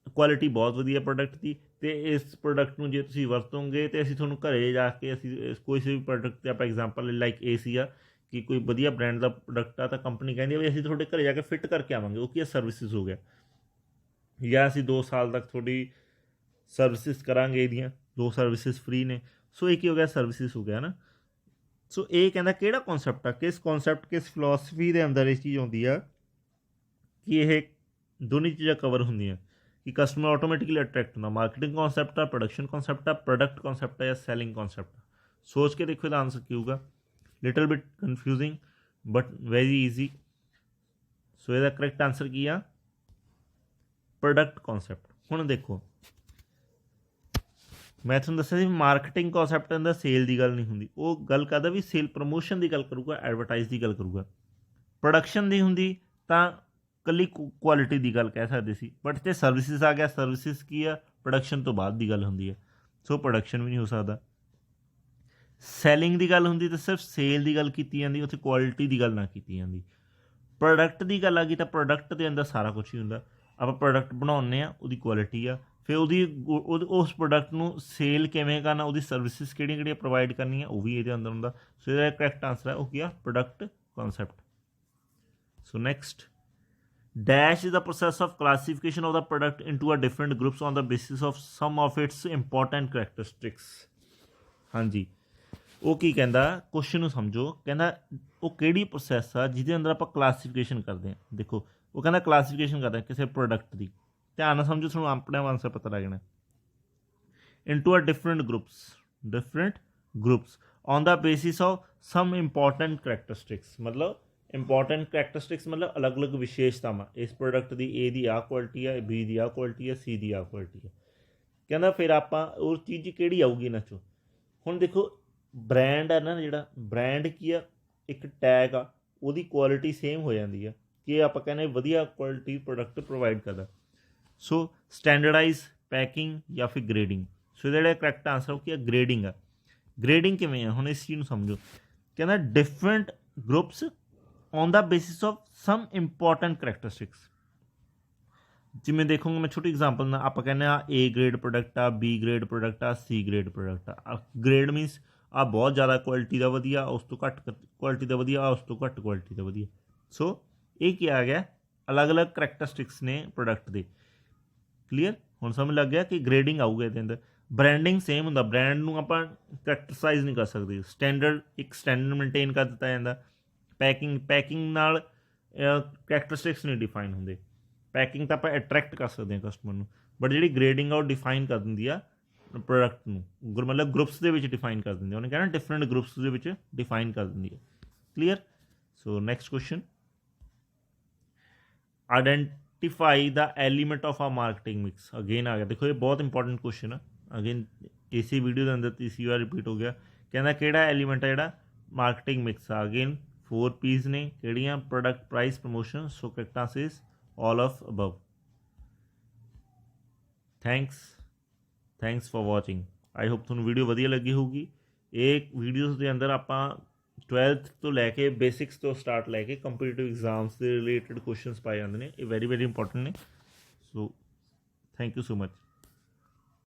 क्वालिटी बहुत वधिया प्रोडक्ट की, तो इस प्रोडक्ट में जो तुसीं वरतोगे तो असीं तुहानूं घरे जाके असीं कोई से भी प्रोडक्ट आप एग्जाम्पल लाइक AC आ कि कोई वधिया ब्रांड का प्रोडक्ट आ तो कंपनी कहती है भी असीं तुहाडे घरे जाके फिट करके आवांगे, वो की सर्विसिज हो गया। ਜਾਂ ਅਸੀਂ 2 ਸਾਲ ਤੱਕ ਤੁਹਾਡੀ ਸਰਵਿਸਿਜ਼ ਕਰਾਂਗੇ, ਇਹਦੀਆਂ 2 ਸਰਵਿਸਿਜ਼ ਫ੍ਰੀ ਨੇ। ਸੋ ਇਹ ਕੀ ਹੋ ਗਿਆ, ਸਰਵਿਸਿਜ਼ ਹੋ ਗਿਆ ਨਾ। ਸੋ ਇਹ ਕਹਿੰਦਾ ਕਿਹੜਾ ਕੌਨਸੈਪਟ ਆ, ਕਿਸ ਕੌਨਸੈਪਟ ਕਿਸ ਫਿਲੋਸਫੀ ਦੇ ਅੰਦਰ ਇਹ ਚੀਜ਼ ਆਉਂਦੀ ਆ ਕਿ ਇਹ ਦੋਨੇ ਚੀਜ਼ਾਂ ਕਵਰ ਹੁੰਦੀਆਂ ਕਿ ਕਸਟਮਰ ਆਟੋਮੈਟਿਕਲੀ ਅਟਰੈਕਟ ਹੁੰਦਾ। ਮਾਰਕੀਟਿੰਗ ਕੌਨਸੈਪਟ ਆ, ਪ੍ਰੋਡਕਸ਼ਨ ਕੌਨਸੈਪਟ ਆ, ਪ੍ਰੋਡਕਟ ਕੌਨਸੈਪਟ ਆ ਜਾਂ ਸੈਲਿੰਗ ਕੌਨਸੈਪਟ ਆ। ਸੋਚ ਕੇ ਦੇਖੋ ਇਹਦਾ ਆਂਸਰ ਕੀ ਹੋਊਗਾ। Little bit confusing but very easy. So ਇਹਦਾ ਕਰੈਕਟ ਆਂਸਰ ਕੀ ਆ, ਪ੍ਰੋਡਕਟ ਕੌਨਸੈਪਟ। ਹੁਣ ਦੇਖੋ ਮੈਂ ਤੁਹਾਨੂੰ ਦੱਸਿਆ ਸੀ ਮਾਰਕੀਟਿੰਗ ਕੌਨਸੈਪਟ ਅੰਦਰ ਸੇਲ ਦੀ ਗੱਲ ਨਹੀਂ ਹੁੰਦੀ, ਉਹ ਗੱਲ ਕਰਦਾ ਵੀ ਸੇਲ ਪ੍ਰਮੋਸ਼ਨ ਦੀ ਗੱਲ ਕਰੂਗਾ, ਐਡਵਰਟਾਈਜ਼ ਦੀ ਗੱਲ ਕਰੂਗਾ। ਪ੍ਰੋਡਕਸ਼ਨ ਦੀ ਹੁੰਦੀ ਤਾਂ ਇਕੱਲੀ ਕੁਆਲਿਟੀ ਦੀ ਗੱਲ ਕਹਿ ਸਕਦੇ ਸੀ, ਬਟ ਇੱਥੇ ਸਰਵਿਸਿਜ਼ ਆ ਗਿਆ। ਸਰਵਿਸਿਜ਼ ਕੀ ਆ, ਪ੍ਰੋਡਕਸ਼ਨ ਤੋਂ ਬਾਅਦ ਦੀ ਗੱਲ ਹੁੰਦੀ ਹੈ। ਸੋ ਪ੍ਰੋਡਕਸ਼ਨ ਵੀ ਨਹੀਂ ਹੋ ਸਕਦਾ। ਸੈਲਿੰਗ ਦੀ ਗੱਲ ਹੁੰਦੀ ਤਾਂ ਸਿਰਫ ਸੇਲ ਦੀ ਗੱਲ ਕੀਤੀ ਜਾਂਦੀ, ਉੱਥੇ ਕੁਆਲਿਟੀ ਦੀ ਗੱਲ ਨਾ ਕੀਤੀ ਜਾਂਦੀ। ਪ੍ਰੋਡਕਟ ਦੀ ਗੱਲ ਆ ਗਈ ਤਾਂ ਪ੍ਰੋਡਕਟ ਦੇ ਅੰਦਰ ਸਾਰਾ ਕੁਛ ਹੀ ਹੁੰਦਾ। ਆਪਾਂ ਪ੍ਰੋਡਕਟ ਬਣਾਉਂਦੇ ਆ, ਉਹਦੀ ਕੁਆਲਿਟੀ ਆ, ਫਿਰ ਉਸ ਪ੍ਰੋਡਕਟ ਨੂੰ ਸੇਲ ਕਿਵੇਂ ਕਰਨਾ, ਉਹਦੀ ਸਰਵਿਸਿਜ਼ ਕਿਹੜੀਆਂ ਕਿਹੜੀਆਂ ਪ੍ਰੋਵਾਈਡ ਕਰਨੀਆਂ, ਉਹ ਵੀ ਇਹਦੇ ਅੰਦਰ ਹੁੰਦਾ। ਸੋ ਇਹਦਾ ਕਰੈਕਟ ਆਂਸਰ ਹੈ ਉਹ ਕੀ ਆ, product concept. So next, dash is the process of classification of the product into a different groups on the basis of some of its important characteristics। ਹਾਂਜੀ, ਉਹ ਕੀ ਕਹਿੰਦਾ, ਕੁਐਸਚਨ ਨੂੰ ਸਮਝੋ। ਕਹਿੰਦਾ ਉਹ ਕਿਹੜੀ ਪ੍ਰੋਸੈਸ ਆ ਜਿਹਦੇ ਅੰਦਰ ਆਪਾਂ ਕਲਾਸੀਫਿਕੇਸ਼ਨ ਕਰਦੇ ਹਾਂ। ਦੇਖੋ ਉਹ ਕਹਿੰਦਾ ਕਲਾਸੀਫਿਕੇਸ਼ਨ ਕਰਦੇ ਕਿਸੇ ਪ੍ਰੋਡਕਟ ਦੀ, ਧਿਆਨ ਨਾਲ ਸਮਝੋ, ਤੁਹਾਨੂੰ ਆਪਣੇ ਆਨਸਰ ਪਤਾ ਲੱਗ ਜਾਣਾ। into a different groups on the basis of some important characteristics। ਮਤਲਬ ਇੰਪੋਰਟੈਂਟ ਕਰੈਕਟਰਿਸਟਿਕਸ ਮਤਲਬ ਅਲੱਗ ਅਲੱਗ ਵਿਸ਼ੇਸ਼ਤਾਵਾਂ। ਇਸ ਪ੍ਰੋਡਕਟ ਦੀ ਏ ਦੀ ਆਹ ਕੁਆਲਿਟੀ ਆ, ਬੀ ਦੀ ਆਹ ਕੁਆਲਿਟੀ ਆ, ਸੀ ਦੀ ਆਹ ਕੁਆਲਿਟੀ ਆ। ਕਹਿੰਦਾ ਫਿਰ ਆਪਾਂ ਉਹ ਚੀਜ਼ ਕਿਹੜੀ ਆਊਗੀ ਇਹਨਾਂ 'ਚੋਂ। ਹੁਣ ਦੇਖੋ ਬ੍ਰਾਂਡ ਆ ਨਾ, ਜਿਹੜਾ ਬ੍ਰਾਂਡ ਕੀ ਆ, ਇੱਕ ਟੈਗ ਆ, ਉਹਦੀ ਕੁਆਲਿਟੀ ਸੇਮ ਹੋ ਜਾਂਦੀ ਆ ਕਿ ਆਪਾਂ ਕਹਿੰਦੇ ਵਧੀਆ ਕੁਆਲਿਟੀ ਪ੍ਰੋਡਕਟ ਪ੍ਰੋਵਾਈਡ ਕਰਦਾ। ਸੋ ਸਟੈਂਡਰਡਾਈਜ਼, ਪੈਕਿੰਗ ਜਾਂ ਫਿਰ ਗ੍ਰੇਡਿੰਗ। ਸੋ ਇਹਦਾ ਜਿਹੜਾ ਕਰੈਕਟ ਆਂਸਰ ਉਹ ਕੀ ਆ, ਗ੍ਰੇਡਿੰਗ ਆ। ਗ੍ਰੇਡਿੰਗ ਕਿਵੇਂ ਆ, ਹੁਣ ਇਸ ਚੀਜ਼ ਨੂੰ ਸਮਝੋ। ਕਹਿੰਦਾ different groups on the basis of some important characteristics। ਜਿਵੇਂ ਦੇਖੋਗੇ ਮੈਂ ਛੋਟੀ ਐਗਜ਼ਾਮਪਲ ਨਾਲ, ਆਪਾਂ ਕਹਿੰਦੇ ਆ A ਗ੍ਰੇਡ ਪ੍ਰੋਡਕਟ ਆ, B ਗ੍ਰੇਡ ਪ੍ਰੋਡਕਟ ਆ, C ਗ੍ਰੇਡ ਪ੍ਰੋਡਕਟ ਆ। ਗ੍ਰੇਡ ਮੀਨਸ ਆ ਬਹੁਤ ਜ਼ਿਆਦਾ ਕੁਆਲਿਟੀ ਦਾ ਵਧੀਆ, ਉਸ ਤੋਂ ਘੱਟ ਕੁਆਲਿਟੀ ਦਾ ਵਧੀਆ, ਉਸ ਤੋਂ ਘੱਟ ਕੁਆਲਿਟੀ ਦਾ ਵਧੀਆ। ਸੋ ਇਹ ਕੀ ਆ ਗਿਆ, ਅਲੱਗ-ਅਲੱਗ ਕਰੈਕਟਰਿਸਟਿਕਸ ਨੇ ਪ੍ਰੋਡਕਟ ਦੇ। ਕਲੀਅਰ, ਹੁਣ ਸਮਝ ਲੱਗ ਗਿਆ ਕਿ ਗ੍ਰੇਡਿੰਗ ਆਊਗਾ ਇਹਦੇ ਅੰਦਰ। ਬ੍ਰਾਂਡਿੰਗ ਸੇਮ ਹੁੰਦਾ, ਬ੍ਰਾਂਡ ਨੂੰ ਆਪਾਂ ਕਰੈਕਟਰਾਈਜ਼ ਨਹੀਂ ਕਰ ਸਕਦੇ। ਸਟੈਂਡਰਡ, ਇੱਕ ਸਟੈਂਡਰਡ ਮੇਨਟੇਨ ਕਰ ਦਿੱਤਾ ਜਾਂਦਾ। ਪੈਕਿੰਗ ਨਾਲ ਕਰੈਕਟਰਿਸਟਿਕਸ ਨਹੀਂ ਡਿਫਾਈਨ ਹੁੰਦੇ। ਪੈਕਿੰਗ ਤਾਂ ਆਪਾਂ ਅਟਰੈਕਟ ਕਰ ਸਕਦੇ ਹਾਂ ਕਸਟਮਰ ਨੂੰ, ਬਟ ਜਿਹੜੀ ਗ੍ਰੇਡਿੰਗ ਆ ਉਹ ਡਿਫਾਈਨ ਕਰ ਦਿੰਦੀ ਆ ਪ੍ਰੋਡਕਟ ਨੂੰ, ਮਤਲਬ ਗਰੁੱਪਸ ਦੇ ਵਿੱਚ ਡਿਫਾਈਨ ਕਰ ਦਿੰਦੀ ਆ। ਉਹਨੇ ਕਹਿਣਾ ਡਿਫਰੈਂਟ ਗਰੁੱਪਸ ਦੇ ਵਿੱਚ ਡਿਫਾਈਨ ਕਰ ਦਿੰਦੀ ਹੈ। Clear. So next question, identify the element of ਆ ਮਾਰਕੀਟਿੰਗ ਮਿਕਸ। ਅਗੇਨ ਆ ਗਿਆ, ਦੇਖੋ ਇਹ ਬਹੁਤ ਇੰਪੋਰਟੈਂਟ ਕੁਐਸਚਨ ਆ। ਅਗੇਨ ਇਸੇ ਵੀਡੀਓ ਦੇ ਅੰਦਰ ਤੀਸਰੀ ਵਾਰ ਰਿਪੀਟ ਹੋ ਗਿਆ। ਕਹਿੰਦਾ ਕਿਹੜਾ ਐਲੀਮੈਂਟ ਆ ਜਿਹੜਾ ਮਾਰਕੀਟਿੰਗ ਮਿਕਸ ਆ। ਅਗੇਨ 4 P's ਨੇ ਕਿਹੜੀਆਂ, product, price, promotion. So correct answer is all of above. Thanks for watching. I hope ਤੁਹਾਨੂੰ ਵੀਡੀਓ ਵਧੀਆ ਲੱਗੀ ਹੋਊਗੀ। ਇਹ ਵੀਡੀਓਜ਼ ਦੇ ਅੰਦਰ ਆਪਾਂ 12th ਤੋਂ ਲੈ ਕੇ ਬੇਸਿਕਸ ਤੋਂ ਸਟਾਰਟ ਲੈ ਕੇ ਕੰਪੀਟੀਟਿਵ ਐਗਜ਼ਾਮਸ ਦੇ ਰਿਲੇਟਡ ਕੁਐਸਚਨਸ ਪਾਏ ਜਾਂਦੇ ਨੇ। ਇਹ ਵੈਰੀ ਇੰਪੋਰਟੈਂਟ ਨੇ। So thank you so much.